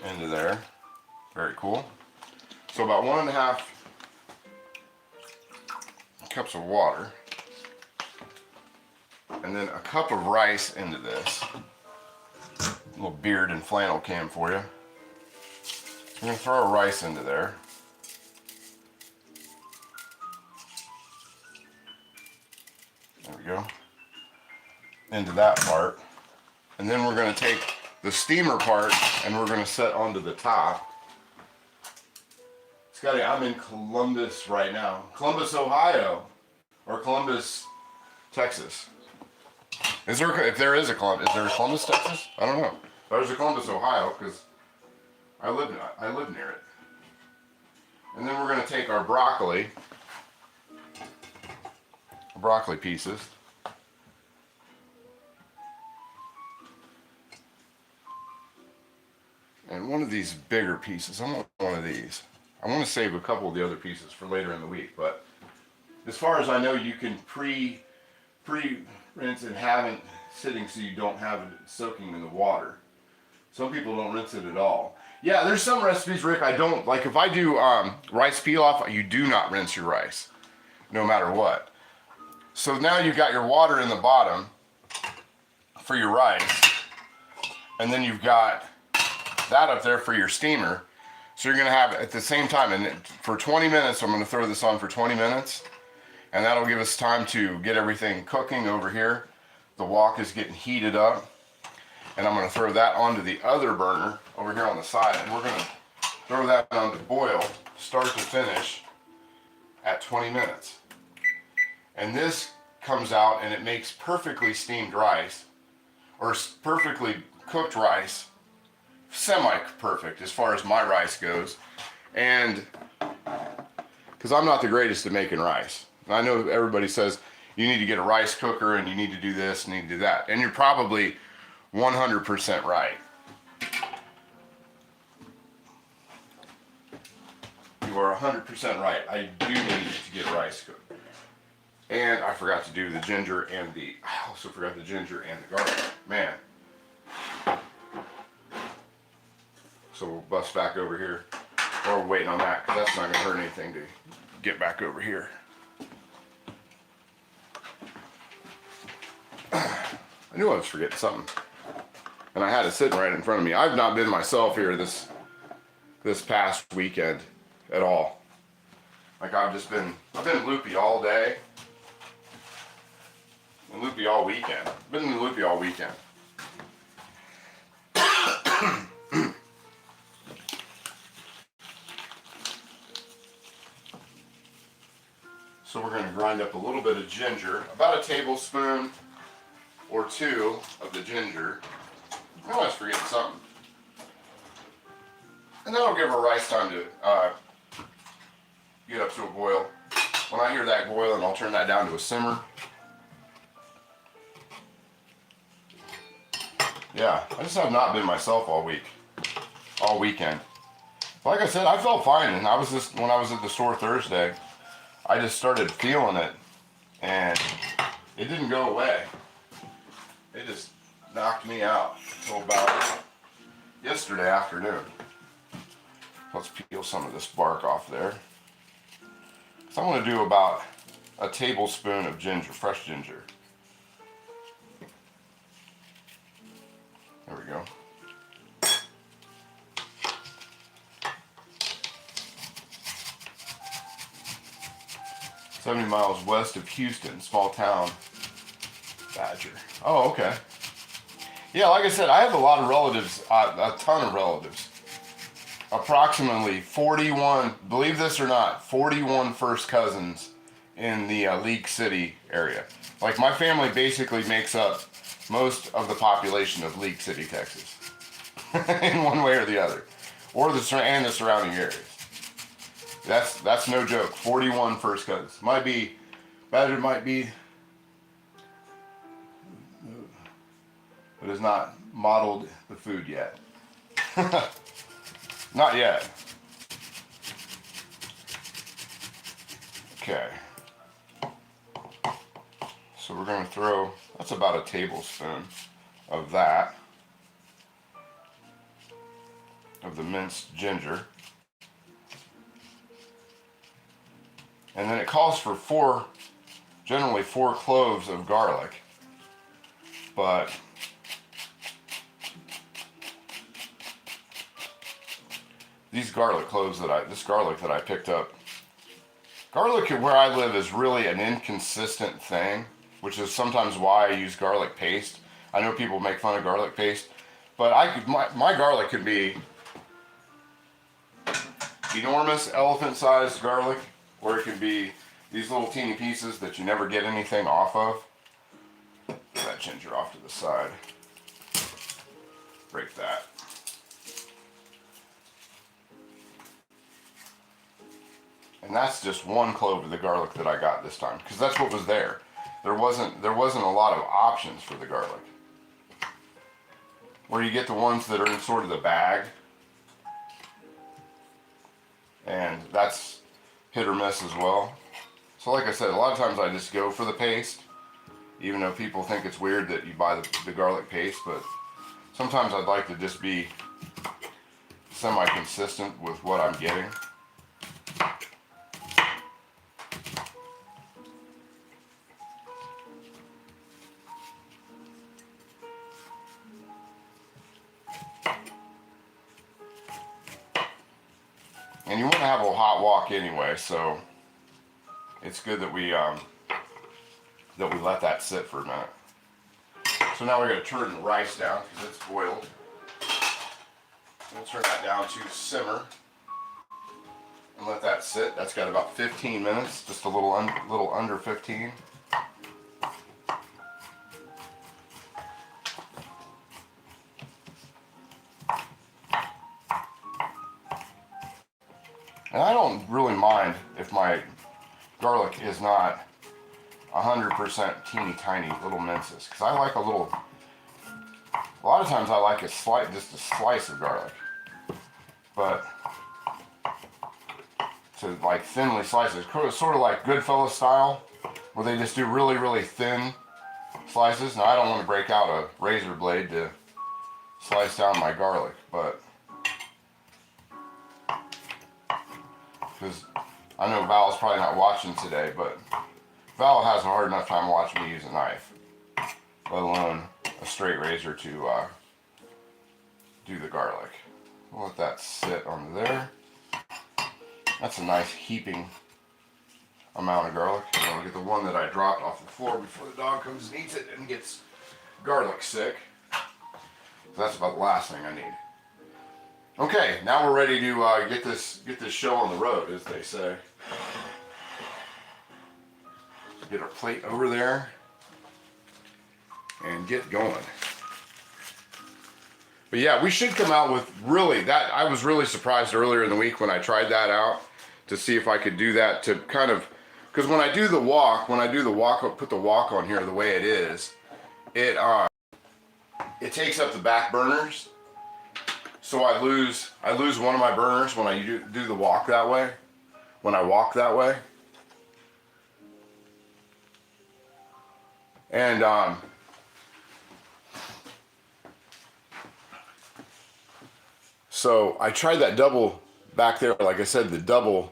into there. Very cool. So about 1.5 cups of water, and then a cup of rice into this. A little beard and flannel cam for you. I'm going to throw a rice into there. There we go. Into that part. And then we're going to take the steamer part and we're going to set onto the top. Scotty, I'm in Columbus right now. Columbus, Ohio, or Columbus, Texas. Is there a Columbus, Texas? I don't know. There's a Columbus, Ohio, because I live near it. And then we're going to take our broccoli pieces. And one of these bigger pieces, I want one of these. I want to save a couple of the other pieces for later in the week, but as far as I know, you can pre-rinse and have it sitting so you don't have it soaking in the water. Some people don't rinse it at all. Yeah, there's some recipes, Rick, I don't, like if I do rice pilaf, you do not rinse your rice, no matter what. So now you've got your water in the bottom for your rice, and then you've got that up there for your steamer. So you're gonna have at the same time, and for 20 minutes, I'm gonna throw this on for 20 minutes, and that'll give us time to get everything cooking over here. The wok is getting heated up, and I'm gonna throw that onto the other burner over here on the side, and we're gonna throw that on to boil, start to finish, at 20 minutes. And this comes out and it makes perfectly steamed rice, or perfectly cooked rice, semi-perfect as far as my rice goes. And because I'm not the greatest at making rice. I know everybody says you need to get a rice cooker and you need to do this and you need to do that, and you're probably 100% right. You are 100% right. I do need to get a rice cooker. And I forgot to do the ginger and I also forgot the ginger and the garlic. Man. So we'll bust back over here. Or we're waiting on that, because that's not going to hurt anything to get back over here. I knew I was forgetting something. and I had it sitting right in front of me. I've not been myself here this past weekend at all. Like I've been loopy all day and loopy all weekend. Been loopy all weekend. So we're going to grind up a little bit of ginger, about a tablespoon or two of the ginger. I always forget something. And then I'll give our rice time to get up to a boil. When I hear that boiling, I'll turn that down to a simmer. Yeah, I just have not been myself all weekend. Like I said, I felt fine, and when I was at the store Thursday, I just started feeling it, and it didn't go away. It just knocked me out until about yesterday afternoon. Let's peel some of this bark off there. So I'm going to do about a tablespoon of ginger, fresh ginger. There we go. 70 miles west of Houston, small town, Badger. Oh, okay. Yeah, like I said, I have a lot of relatives, a ton of relatives. Approximately 41, believe this or not, 41 first cousins in the League City area. Like my family basically makes up most of the population of League City, Texas, in one way or the other, or the surrounding areas. That's no joke. 41 first cousins. Badger might be, but has not modeled the food yet. Not yet. Okay. So we're going to throw, that's about a tablespoon of that, of the minced ginger. And then it calls for generally four cloves of garlic. But these garlic cloves this garlic that I picked up, garlic where I live is really an inconsistent thing, which is sometimes why I use garlic paste. I know people make fun of garlic paste, but my garlic could be enormous elephant-sized garlic, or it could be these little teeny pieces that you never get anything off of. Get that ginger off to the side. Break that. And that's just one clove of the garlic that I got this time, because that's what was there. There wasn't a lot of options for the garlic. Where you get the ones that are in sort of the bag, and that's hit or miss as well. So like I said, a lot of times I just go for the paste, even though people think it's weird that you buy the garlic paste, but sometimes I'd like to just be semi-consistent with what I'm getting. And you want to have a hot wok anyway, so it's good that we let that sit for a minute. So now we're going to turn the rice down because it's boiled. We'll turn that down to simmer and let that sit. That's got about 15 minutes, just a little under 15. And I don't really mind if my garlic is not 100% teeny tiny little minces, because I like a lot of times I like just a slice of garlic, but to like thinly slice it, sort of like Goodfellas style, where they just do really, really thin slices. Now I don't want to break out a razor blade to slice down my garlic, but because I know Val's probably not watching today, but Val has a hard enough time watching me use a knife, let alone a straight razor to do the garlic. We'll let that sit under there. That's a nice heaping amount of garlic. I'm gonna get the one that I dropped off the floor before the dog comes and eats it and gets garlic sick. So that's about the last thing I need. Okay, now we're ready to get this show on the road, as they say. Get our plate over there and get going. But yeah, we should come out with really that. I was really surprised earlier in the week when I tried that out to see if I could do that to kind of, because when I do the wok, I'll put the wok on here the way it is, it takes up the back burners. So I lose one of my burners when I do the wok that way. When I walk that way. And so I tried that double back there, like I said, the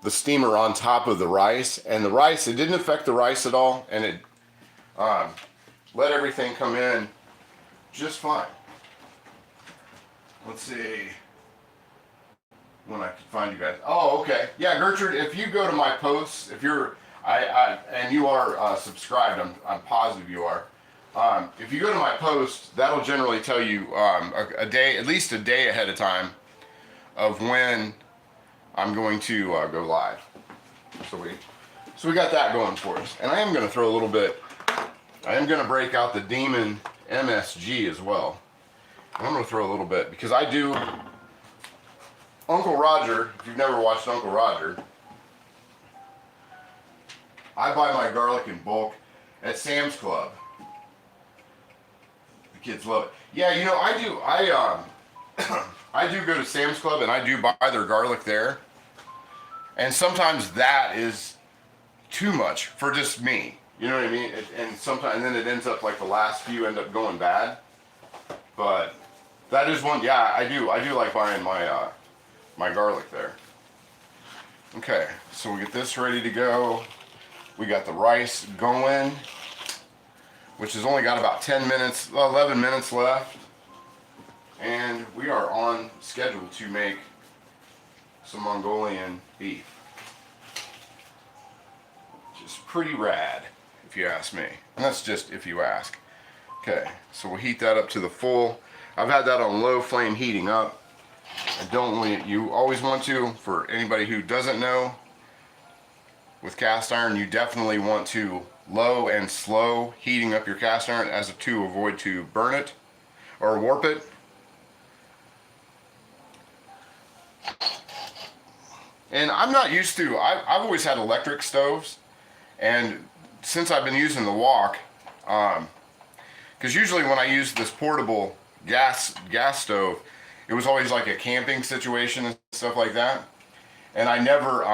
steamer on top of the rice, and the rice, it didn't affect the rice at all, and it let everything come in just fine. Let's see when I can find you guys. Oh, okay. Yeah, Gertrude, if you go to my posts, if you're, and you are subscribed, I'm positive you are. If you go to my post, that'll generally tell you a day, at least a day ahead of time, of when I'm going to go live. So we got that going for us. And I am going to throw a little bit, I am going to break out the Demon MSG as well. And I'm going to throw a little bit, because I do, Uncle Roger, if you've never watched Uncle Roger, I buy my garlic in bulk at Sam's Club. The kids love it. Yeah, you know, I do go to Sam's Club and I do buy their garlic there. And sometimes that is too much for just me. You know what I mean? And sometimes, and then it ends up like the last few end up going bad. But that is one, yeah, I do like buying my my garlic there. Okay, so we get this ready to go. We got the rice going, which has only got about 11 minutes left. And we are on schedule to make some Mongolian beef. Which is pretty rad, if you ask me. And that's just if you ask. Okay, so we'll heat that up to the full. I've had that on low flame heating up. You always want to, for anybody who doesn't know, with cast iron, you definitely want to low and slow heating up your cast iron as to avoid to burn it or warp it. And I'm not used to, I've always had electric stoves, and since I've been using the wok, because usually when I use this portable gas stove, it was always like a camping situation and stuff like that, and I never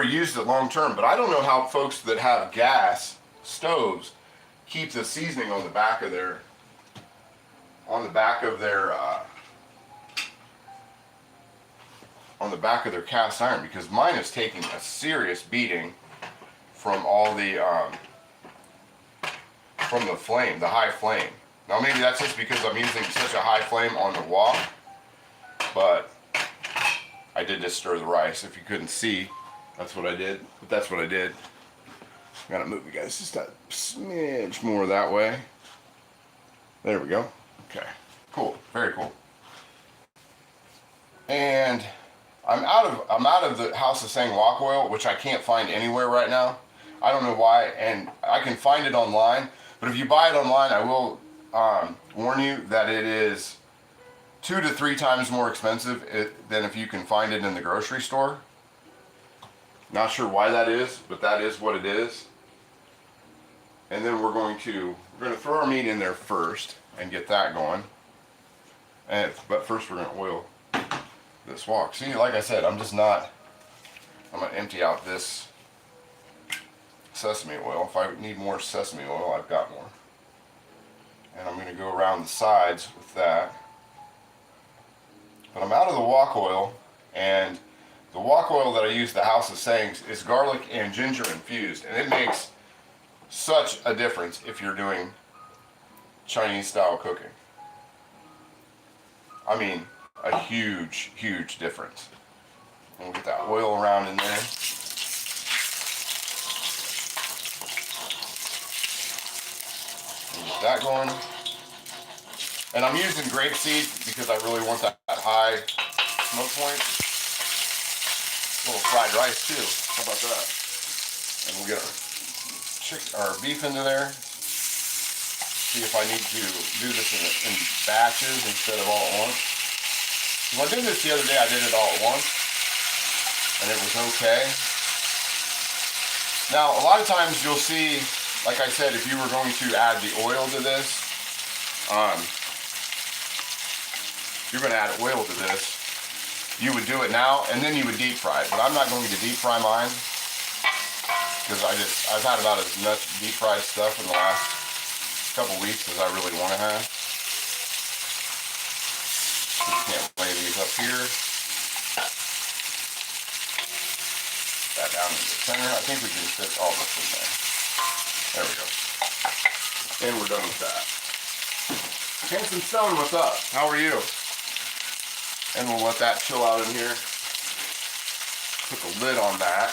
used it long term. But I don't know how folks that have gas stoves keep the seasoning on the back of their cast iron, because mine is taking a serious beating from all the from the flame, the high flame. Now maybe that's just because I'm using such a high flame on the wok, but I did just stir the rice. If you couldn't see, that's what I did. But that's what I did. I'm gonna move you guys just a smidge more that way. There we go. Okay, cool, very cool. And I'm out of the House of Sang wok oil, which I can't find anywhere right now. I don't know why, and I can find it online. But if you buy it online, I will warn you that it is 2 to 3 times more expensive than if you can find it in the grocery store. Not sure why that is, but that is what it is. And then we're going to throw our meat in there first and get that going. But first we're going to oil this wok. See, like I said, I'm going to empty out this sesame oil. If I need more sesame oil, I've got more. And I'm going to go around the sides with that. But I'm out of the wok oil, and the wok oil that I use, the House of Sangs, is garlic and ginger infused, and it makes such a difference if you're doing Chinese style cooking. I mean, a huge, huge difference. And we'll get that oil around in there. And get that going. And I'm using grapeseed because I really want that high smoke point. A little fried rice too. How about that? And we'll get our beef into there. See if I need to do this in batches instead of all at once. When I did this the other day, I did it all at once, and it was okay. Now, a lot of times you'll see, like I said, if you were going to add the oil to this, you're going to add oil to this, you would do it now, and then you would deep fry it. But I'm not going to deep fry mine, because I've had about as much deep fried stuff in the last couple weeks as I really want to have. So you can't lay these up here. That down in the center. I think we can fit all this in there. There we go. And we're done with that. Handsome Stone, what's up? How are you? And we'll let that chill out in here. Put the lid on that.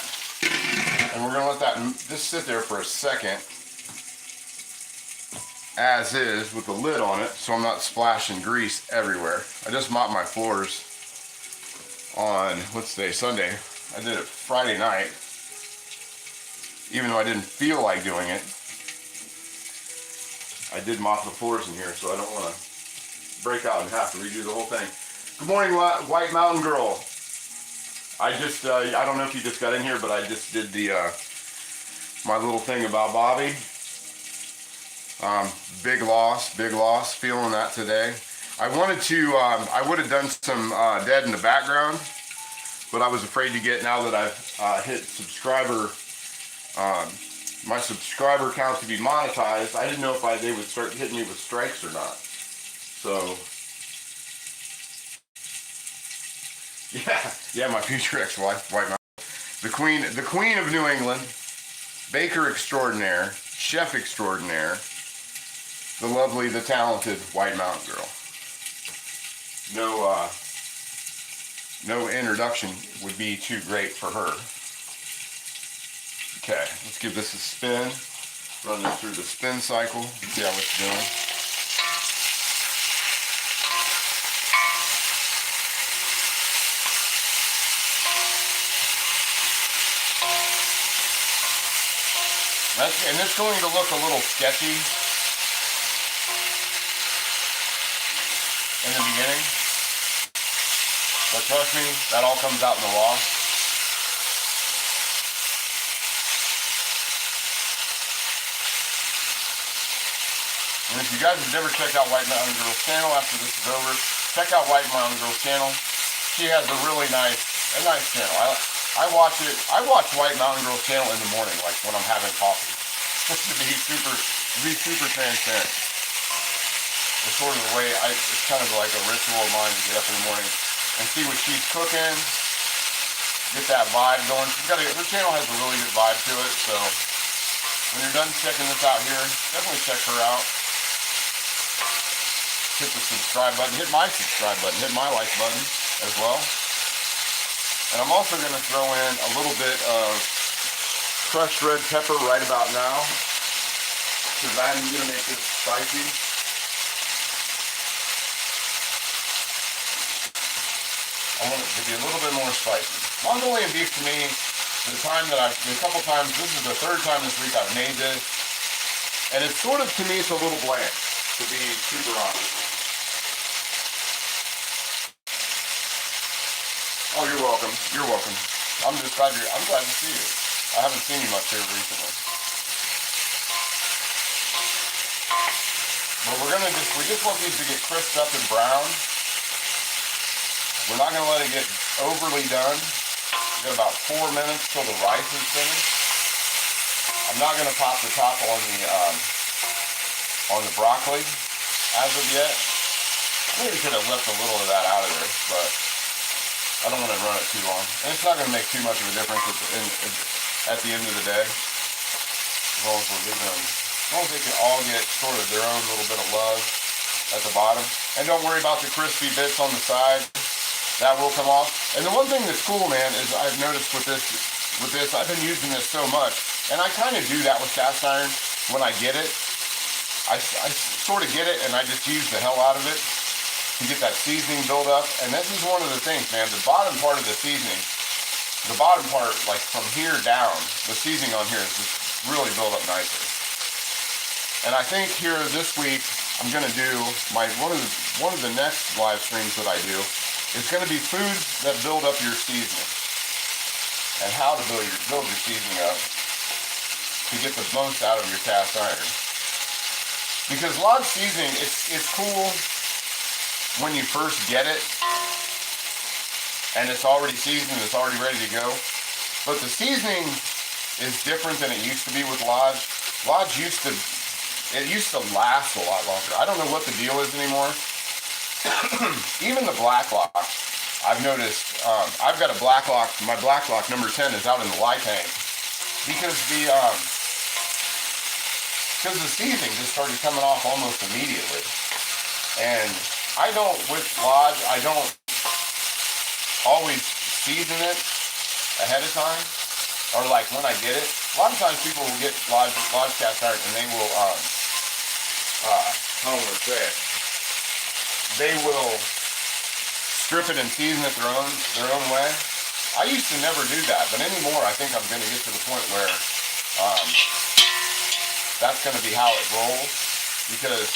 And we're going to let that just sit there for a second, as is, with the lid on it, so I'm not splashing grease everywhere. I just mopped my floors on, what's today, Sunday. I did it Friday night, even though I didn't feel like doing it. I did mop the floors in here, so I don't want to break out and have to redo the whole thing. Good morning, White Mountain Girl. I don't know if you just got in here, but I just did the my little thing about Bobby. Big loss, feeling that today. I wanted to, I would have done some dead in the background, but I was afraid to get, now that I've hit subscriber, my subscriber count to be monetized, I didn't know if they would start hitting me with strikes or not. So, yeah, my future ex-wife, White Mountain. The queen of New England, baker extraordinaire, chef extraordinaire, the lovely, the talented White Mountain Girl. No introduction would be too great for her. Okay, let's give this a spin. Run this through the spin cycle. See how it's doing. And it's going to look a little sketchy in the beginning, but trust me, that all comes out in the wash. And if you guys have never checked out White Mountain Girl's channel after this is over, check out White Mountain Girl's channel. She has a really nice channel. I watch White Mountain Girl's channel in the morning, like when I'm having coffee. to be super transparent. It's sort of the way it's kind of like a ritual of mine to get up in the morning and see what she's cooking, get that vibe going. Her channel has a really good vibe to it, so when you're done checking this out here, definitely check her out. Hit the subscribe button, hit my subscribe button, hit my like button as well. And I'm also going to throw in a little bit of crushed red pepper right about now, because I'm going to make this spicy. I want it to be a little bit more spicy. Mongolian beef to me, a couple times, this is the third time this week I've made this, and it's sort of, to me, it's a little bland, to be super honest. Oh, you're welcome. You're welcome. I'm glad to see you. I haven't seen you much here recently. But we just want these to get crisped up and brown. We're not going to let it get overly done. We've got about 4 minutes till the rice is finished. I'm not going to pop the top on the broccoli as of yet. I maybe could have left a little of that out of there, but I don't want to run it too long. And it's not going to make too much of a difference at the end of the day, as long as we're leaving them As long as they can all get sort of their own little bit of love at the bottom. And don't worry about the crispy bits on the side. That will come off. And the one thing that's cool, man, is I've noticed with this, I've been using this so much, and I kind of do that with cast iron when I get it. I sort of get it, and I just use the hell out of it to get that seasoning build up. And this is one of the things, man, the bottom part of the seasoning, the bottom part, like from here down, the seasoning on here is just really built up nicely. And I think here this week, I'm gonna do one of the next live streams that I do. It's going to be foods that build up your seasoning and how to build your seasoning up to get the most out of your cast iron. Because lodge seasoning, it's cool when you first get it and it's already seasoned, it's already ready to go. But the seasoning is different than it used to be with lodge. Lodge used to last a lot longer. I don't know what the deal is anymore. Even the black lock, I've noticed, I've got a black lock, my black lock number 10 is out in the light tank because the seasoning just started coming off almost immediately. And I don't, with lodge, I don't always season it ahead of time, or like when I get it. A lot of times people will get lodge cast iron and they will, how do I say it? They will strip it and season it their own way. I used to never do that, but anymore I think I'm going to get to the point where that's going to be how it rolls, because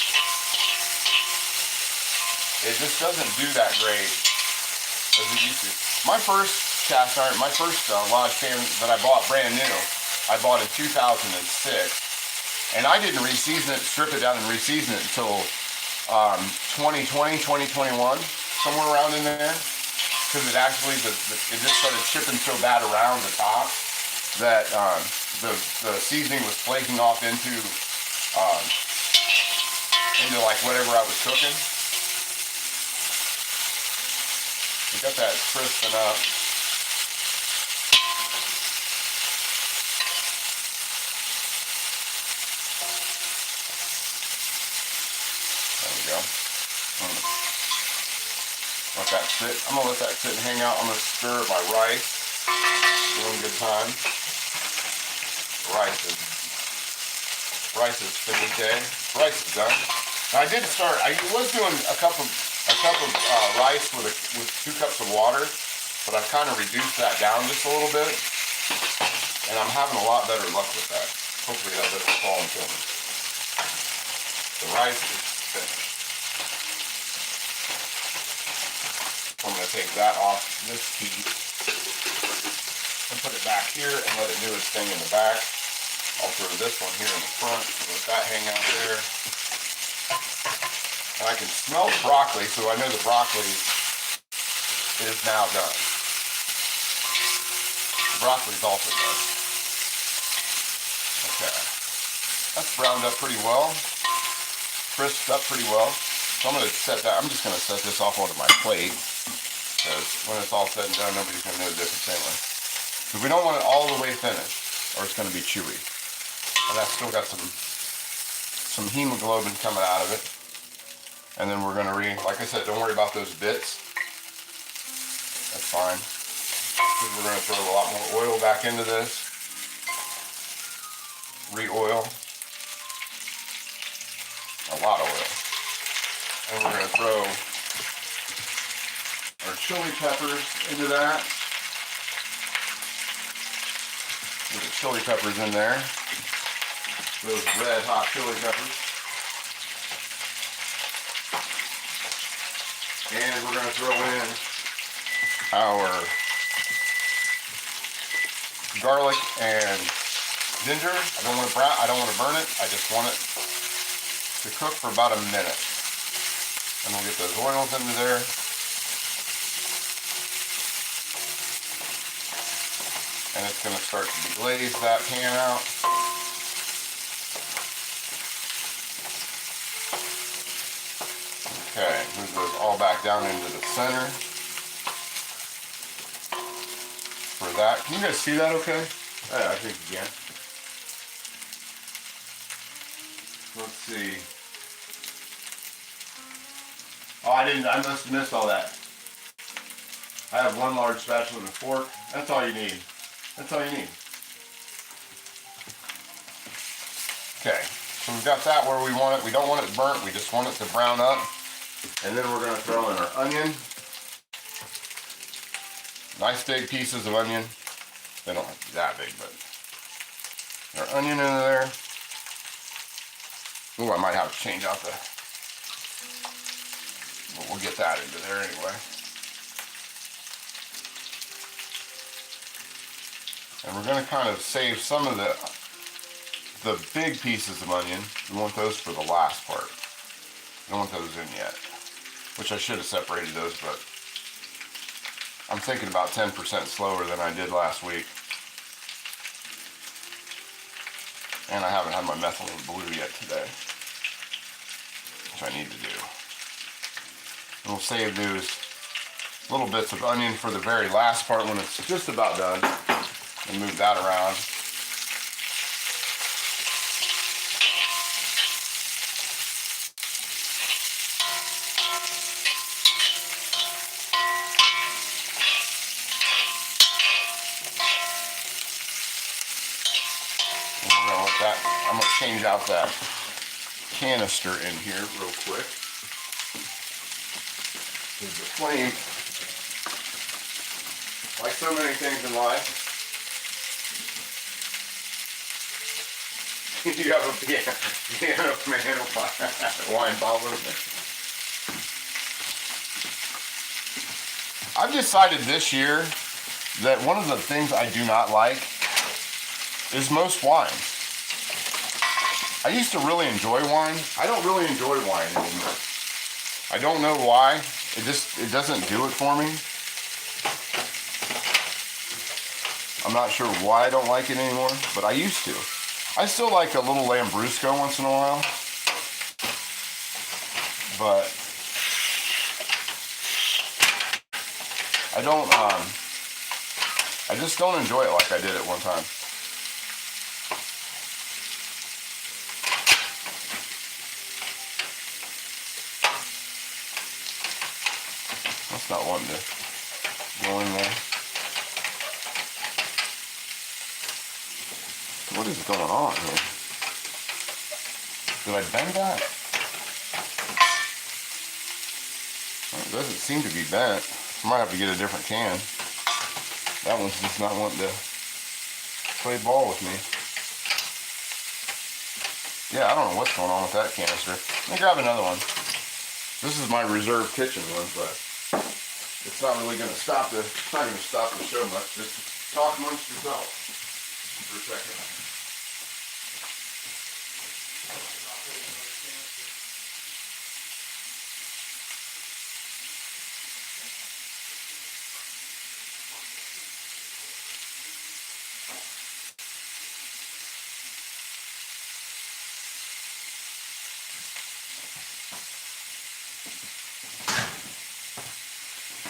it just doesn't do that great as it used to. My first cast iron, my first lodge pan that I bought brand new, I bought in 2006, and I didn't re-season it, strip it down and re-season it until 2020, 2021, somewhere around in there, because it actually, it just started chipping so bad around the top that the seasoning was flaking off into like whatever I was cooking. We got that crisping up. Let that sit. I'm gonna let that sit and hang out. I'm gonna stir my rice. Doing good time. Rice is okay. Rice is done. Now I was doing a cup of rice with 2 cups of water, but I've kind of reduced that down just a little bit, and I'm having a lot better luck with that. Hopefully that doesn't fall and kill me. The rice is finished. I'm going to take that off this heat and put it back here and let it do its thing in the back. I'll throw this one here in the front and let that hang out there. And I can smell the broccoli, so I know the broccoli is now done. The broccoli's also done. Okay. That's browned up pretty well. Crisped up pretty well. So I'm going to set that, I'm just going to set this off onto my plate, because when it's all said and done, nobody's going to know the difference anyway. Because we don't want it all the way finished, or it's going to be chewy. And that's still got some hemoglobin coming out of it. And then we're going to like I said, don't worry about those bits. That's fine. Because we're going to throw a lot more oil back into this. Re-oil. A lot of oil. And we're going to throw our chili peppers into that. Get the chili peppers in there. Those red hot chili peppers. And we're going to throw in our garlic and ginger. I don't want to burn it. I just want it to cook for about a minute. And we'll get those oils into there. And it's going to start to deglaze that pan out. Okay, move those all back down into the center. For that, can you guys see that okay? Yeah, I think you can. Let's see. Oh, I must have missed all that. I have one large spatula and a fork. That's all you need. That's all you need. Okay, so we've got that where we want it. We don't want it burnt, we just want it to brown up. And then we're gonna throw in our onion. Nice big pieces of onion. They don't have to be that big, but our onion into there. Ooh, I might have to change out the, but we'll get that into there anyway. And we're gonna kind of save some of the big pieces of onion. We want those for the last part. I don't want those in yet, which I should have separated those, but I'm thinking about 10% slower than I did last week. And I haven't had my methylene blue yet today, which I need to do. And we'll save those little bits of onion for the very last part when it's just about done, and move that around. I'm going to change out that canister in here real quick. Because the flame, like so many things in life, you have a piano man wine bottle. I've decided this year that one of the things I do not like is most wine. I used to really enjoy wine. I don't really enjoy wine anymore. I don't know why. It doesn't do it for me. I'm not sure why I don't like it anymore, but I used to. I still like a little Lambrusco once in a while, but I don't, I just don't enjoy it like I did at one time. That's not wanting to go in there. What is going on here? Did I bend that? Well, it doesn't seem to be bent. I might have to get a different can. That one's just not wanting to play ball with me. Yeah, I don't know what's going on with that canister. Let me grab another one. This is my reserve kitchen one, but it's not really going to stop the, it's not going to stop the show much. Just talk amongst yourself for a second.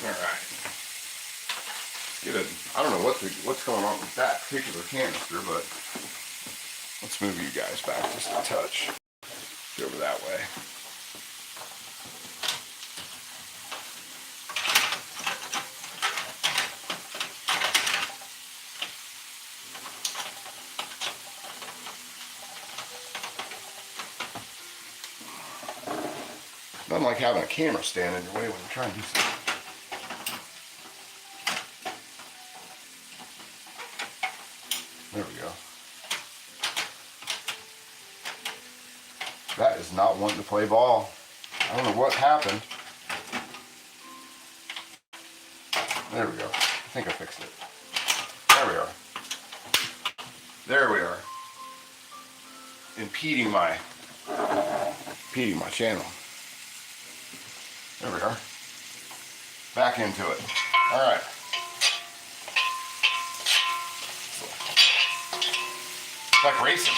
Alright. Get it. I don't know what's going on with that particular canister, but let's move you guys back just a touch. Go over that way. Nothing like having a camera stand in your way when you're trying to do something. There we go. That is not wanting to play ball. I don't know what happened. There we go. I think I fixed it. There we are. There we are. Impeding my channel. There we are. Back into it. All right. It's like racing.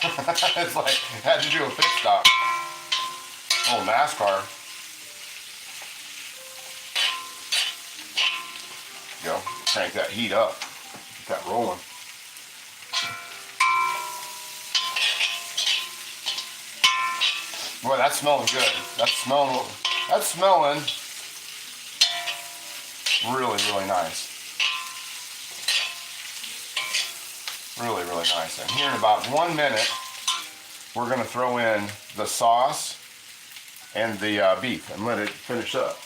It's like I had to do a pit stop. Oh, NASCAR. Go. Crank that heat up. Get that rolling. Boy, that's smelling good. That's smelling really, really nice. Really, really nice. And here in about 1 minute, we're gonna throw in the sauce and the beef and let it finish up.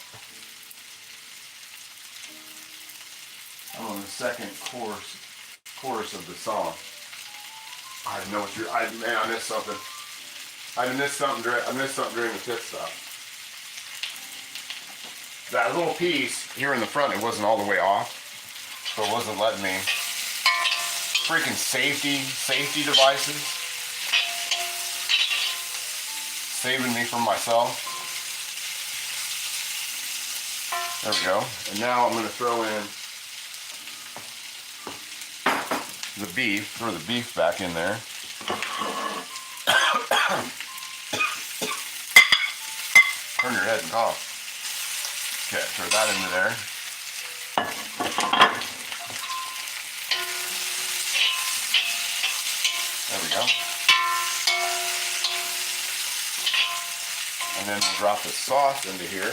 I'm on the second chorus of the song. I know what you're. Man, I missed something. I missed something during the pit stop. That little piece here in the front, it wasn't all the way off, so it wasn't letting me. Freaking safety devices, saving me from myself. There we go. And now I'm going to throw in the beef. Throw the beef back in there. Turn your head and cough. Okay, throw that into there. There we go. And then we'll drop the sauce into here.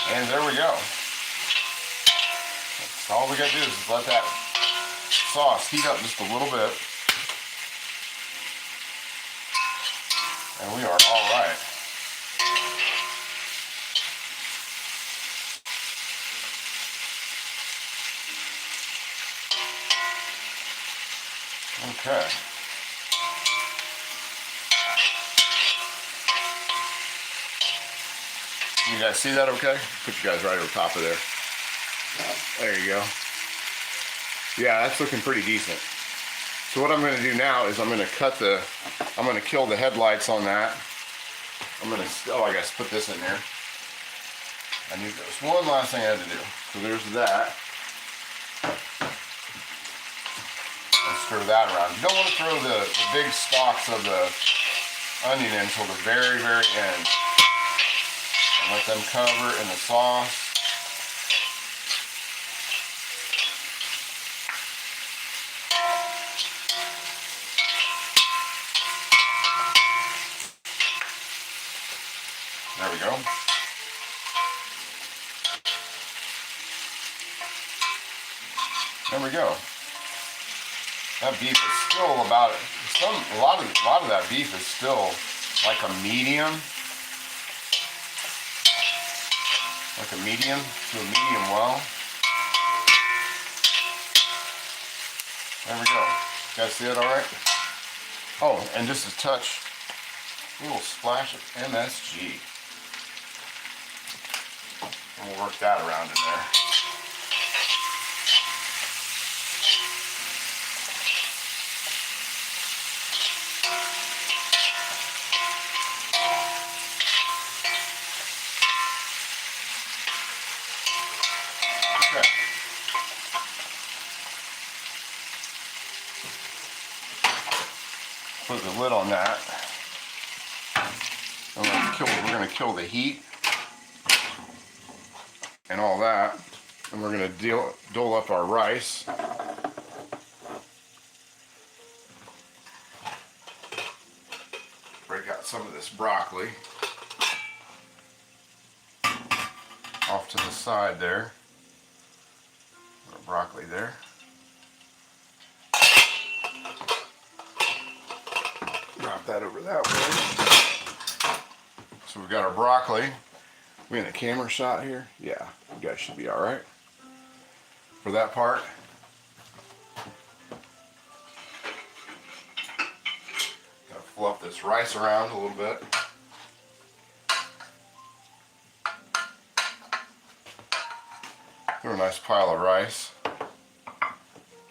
And there we go. That's all we gotta do is let that sauce heat up just a little bit. And we are all right. Okay. You guys see that okay? Put you guys right over top of there. There you go. Yeah, that's looking pretty decent. So what I'm going to do now is I'm going to kill the headlights on that. I guess put this in there. There's one last thing I had to do. So there's that. And stir that around. You don't want to throw the big stalks of the onion in until the very, very end. And let them cover in the sauce. There we go. There we go. That beef is still about it. A lot of that beef is still like a medium. Like a medium to a medium well. There we go. You guys see it all right? Oh, and just a touch, a little splash of MSG. And we'll work that around in there. Okay. Put the lid on that. We're going to kill the heat and all that, and we're going to dole up our rice. Break out some of this broccoli off to the side there. Broccoli there. Drop that over that way. So we've got our broccoli. We in a camera shot here? Yeah, you guys should be all right for that part. fluff this rice around a little bit. Throw a nice pile of rice.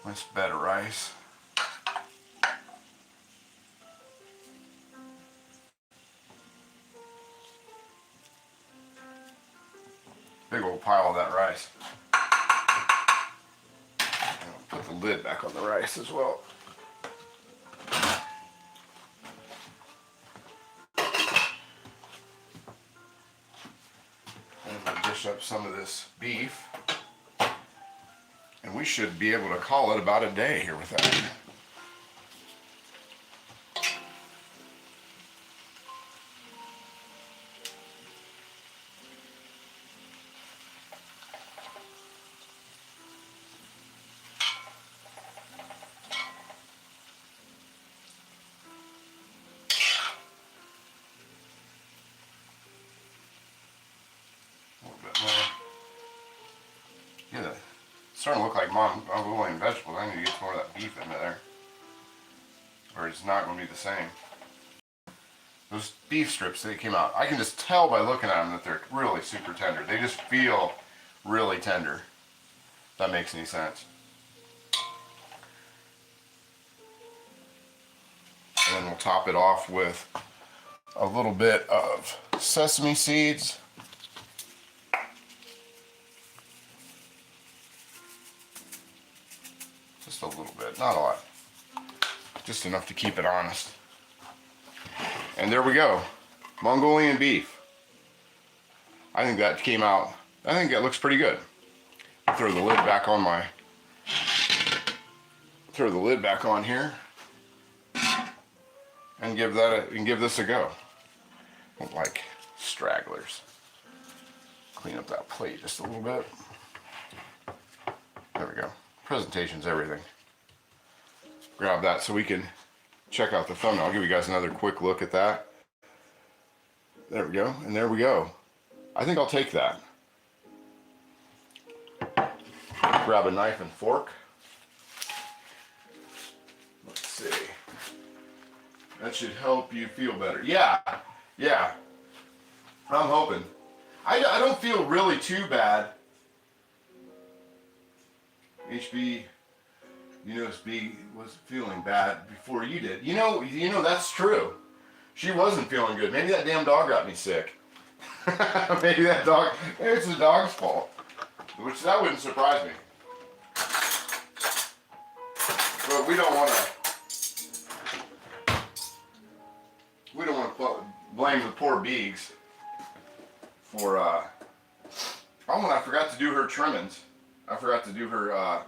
Nice bed of rice. Big old pile of that rice. And I'll put the lid back on the rice as well. And I'll dish up some of this beef. And we should be able to call it about a day here with that. Yeah, it's starting to look like Mongolian vegetables. I need to get some more of that beef into there, or it's not going to be the same. Those beef strips that came out, I can just tell by looking at them that they're really super tender. They just feel really tender. If that makes any sense. And then we'll top it off with a little bit of sesame seeds. Just a little bit, not a lot. Just enough to keep it honest. And there we go. Mongolian beef. I think that came out, I think that looks pretty good. Throw the lid back on here. And give this a go. I don't like stragglers. Clean up that plate just a little bit. There we go. Presentation's everything. Grab that so we can check out the thumbnail. I'll give you guys another quick look at that. There we go, and there we go. I think I'll take that. Grab a knife and fork. Let's see. That should help you feel better. Yeah. I'm hoping. I don't feel really too bad. HB, you noticed B was feeling bad before you did. You know that's true. She wasn't feeling good. Maybe that damn dog got me sick. maybe it's the dog's fault. Which that wouldn't surprise me. But we don't want to blame the poor Beegs for I forgot to do her trimmings. I forgot to do her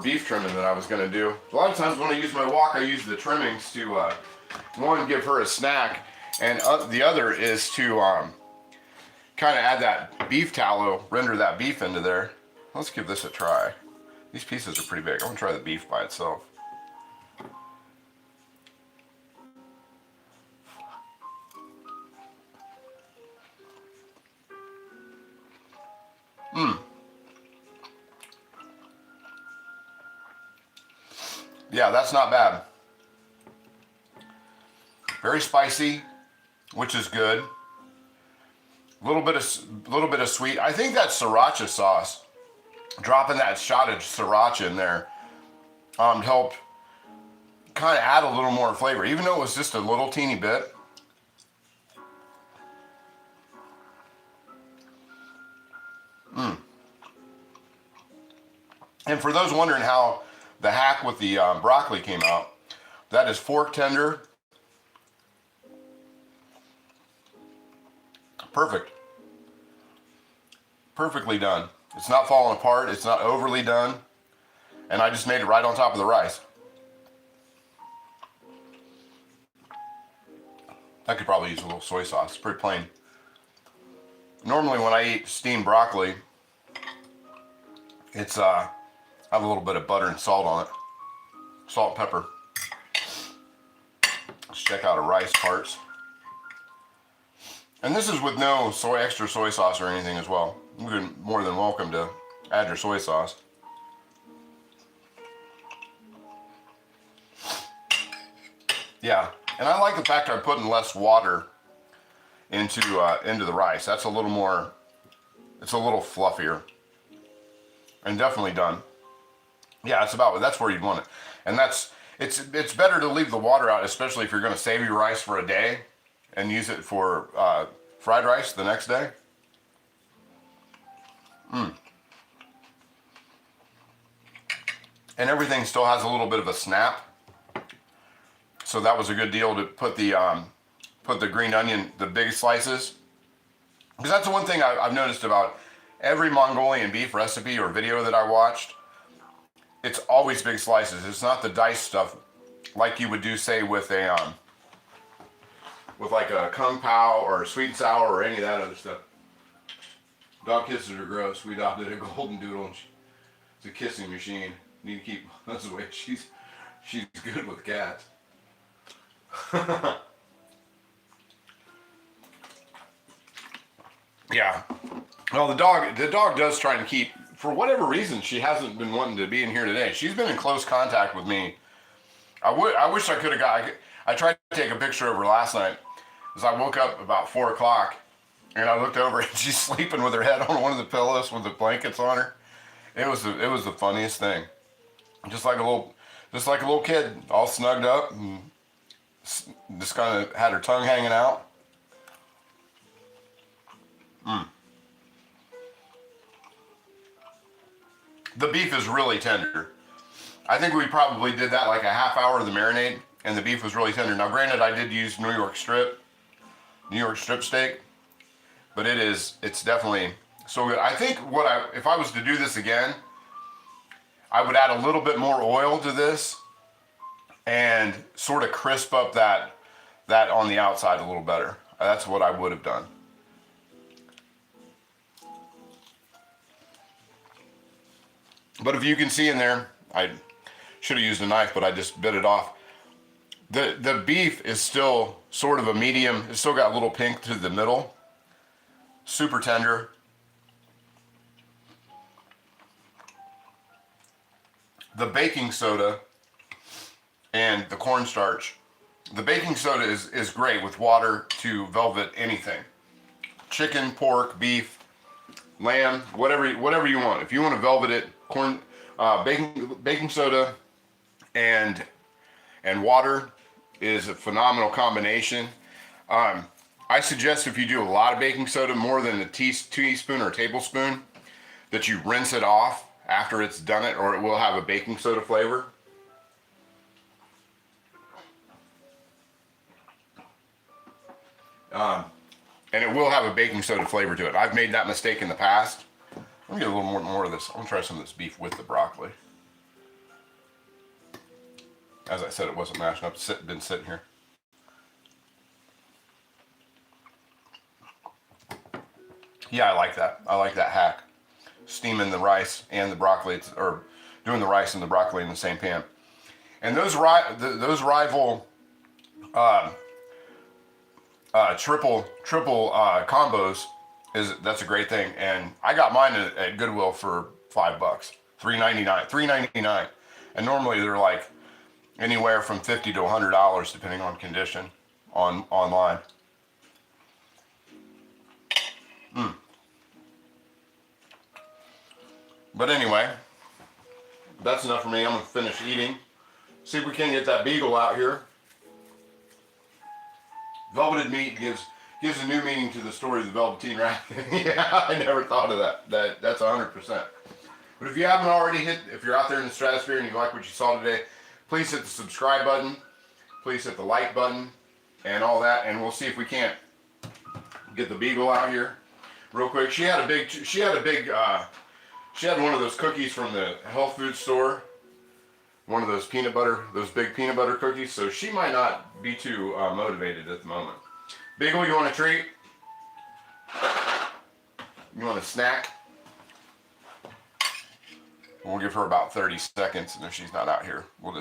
beef trimming that I was going to do. A lot of times when I use my wok, I use the trimmings to, one, give her a snack, and the other is to kind of add that beef tallow, render that beef into there. Let's give this a try. These pieces are pretty big. I want to try the beef by itself. Yeah, that's not bad. Very spicy, which is good. A little bit of sweet. I think that's sriracha sauce. Dropping that shot of sriracha in there helped kind of add a little more flavor, even though it was just a little teeny bit. And for those wondering how the hack with the broccoli came out, that is fork tender. Perfect. Perfectly done. It's not falling apart. It's not overly done. And I just made it right on top of the rice. I could probably use a little soy sauce. It's pretty plain. Normally when I eat steamed broccoli, it's have a little bit of butter and salt on it. Salt and pepper. Let's check out our rice parts. And this is with no extra soy sauce or anything as well. You're more than welcome to add your soy sauce. Yeah, and I like the fact I'm putting less water into the rice. That's a little more, it's a little fluffier. And definitely done. Yeah, that's where you'd want it. And it's better to leave the water out, especially if you're going to save your rice for a day and use it for fried rice the next day. And everything still has a little bit of a snap. So that was a good deal to put the green onion, the big slices. Because that's the one thing I've noticed about every Mongolian beef recipe or video that I watched. It's always big slices. It's not the diced stuff like you would do, say, with like a kung pao or sweet and sour or any of that other stuff. Dog kisses are gross. We adopted a golden doodle. And it's a kissing machine. Need to keep that's the way she's good with cats. Yeah. Well, the dog does try to keep, for whatever reason, she hasn't been wanting to be in here today. She's been in close contact with me. I wish I could have I tried to take a picture of her last night as I woke up about 4 o'clock and I looked over and she's sleeping with her head on one of the pillows with the blankets on her. It was the funniest thing. Just like a little kid, all snugged up and just kind of had her tongue hanging out. The beef is really tender. I think we probably did that like a half hour of the marinade, and the beef was really tender. Now, granted, I did use New York strip steak, but it's definitely so good. I think if I was to do this again, I would add a little bit more oil to this and sort of crisp up that on the outside a little better. That's what I would have done. But if you can see in there, I should have used a knife, but I just bit it off. The beef is still sort of a medium. It's still got a little pink to the middle. Super tender. The baking soda and the cornstarch. The baking soda is great with water to velvet anything. Chicken, pork, beef, lamb, whatever you want. If you want to velvet it, baking soda and water is a phenomenal combination. I suggest if you do a lot of baking soda, more than a teaspoon or a tablespoon, that you rinse it off after it's done it, or it will have a baking soda flavor. And it will have a baking soda flavor to it. I've made that mistake in the past. Let me get a little more of this. I'm gonna try some of this beef with the broccoli. As I said, it wasn't mashing up. It's been sitting here. Yeah, I like that. I like that hack. Steaming the rice and the broccoli, or doing the rice and the broccoli in the same pan. And those rival triple combos that's a great thing. And I got mine at Goodwill for $5, $3.99, and normally they're like anywhere from $50 to $100 depending on condition online. But anyway, that's enough for me. I'm gonna finish eating. See if we can get that beagle out here. Velveted meat gives a new meaning to the story of the Velveteen Rabbit. Yeah, I never thought of that. That's 100%. But if you haven't already if you're out there in the stratosphere and you like what you saw today, please hit the subscribe button. Please hit the like button and all that, and we'll see if we can't get the beagle out here real quick. She had one of those cookies from the health food store. One of those those big peanut butter cookies. So she might not be too motivated at the moment. Beagle, you want a treat? You want a snack? We'll give her about 30 seconds, and if she's not out here, we'll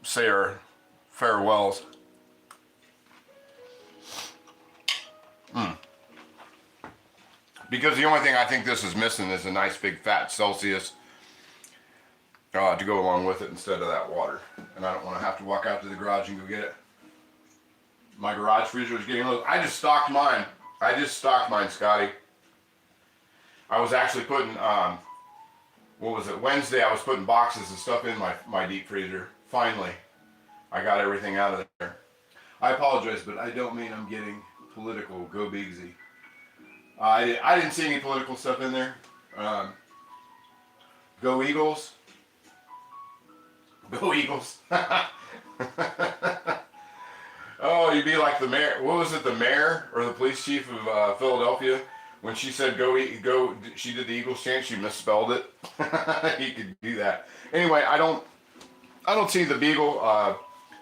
say our farewells. Because the only thing I think this is missing is a nice big fat Celsius. to go along with it instead of that water. And I don't want to have to walk out to the garage and go get it. My garage freezer is getting low. I just stocked mine. Scotty. I was actually putting, what was it, Wednesday I was putting boxes and stuff in my deep freezer. Finally, I got everything out of there. I apologize, but I don't mean I'm getting political. Go Bigsy. I didn't see any political stuff in there. Go Eagles. Go Eagles. Oh, you'd be like the mayor. What was it, the mayor or the police chief of Philadelphia? When she said go, she did the Eagles chant, she misspelled it. He could do that. Anyway, I don't see the Beagle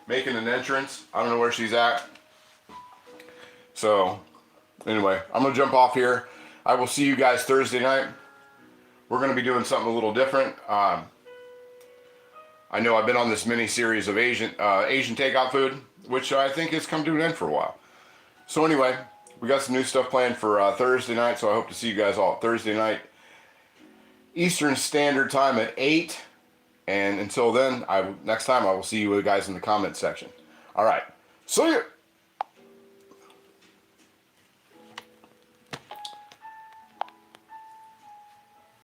making an entrance. I don't know where she's at. So, anyway, I'm going to jump off here. I will see you guys Thursday night. We're going to be doing something a little different. I know I've been on this mini series of Asian takeout food, which I think has come to an end for a while. So anyway, we got some new stuff planned for Thursday night, so I hope to see you guys all Thursday night, Eastern Standard Time at 8. And until then, next time I will see you guys in the comments section. All right, see ya.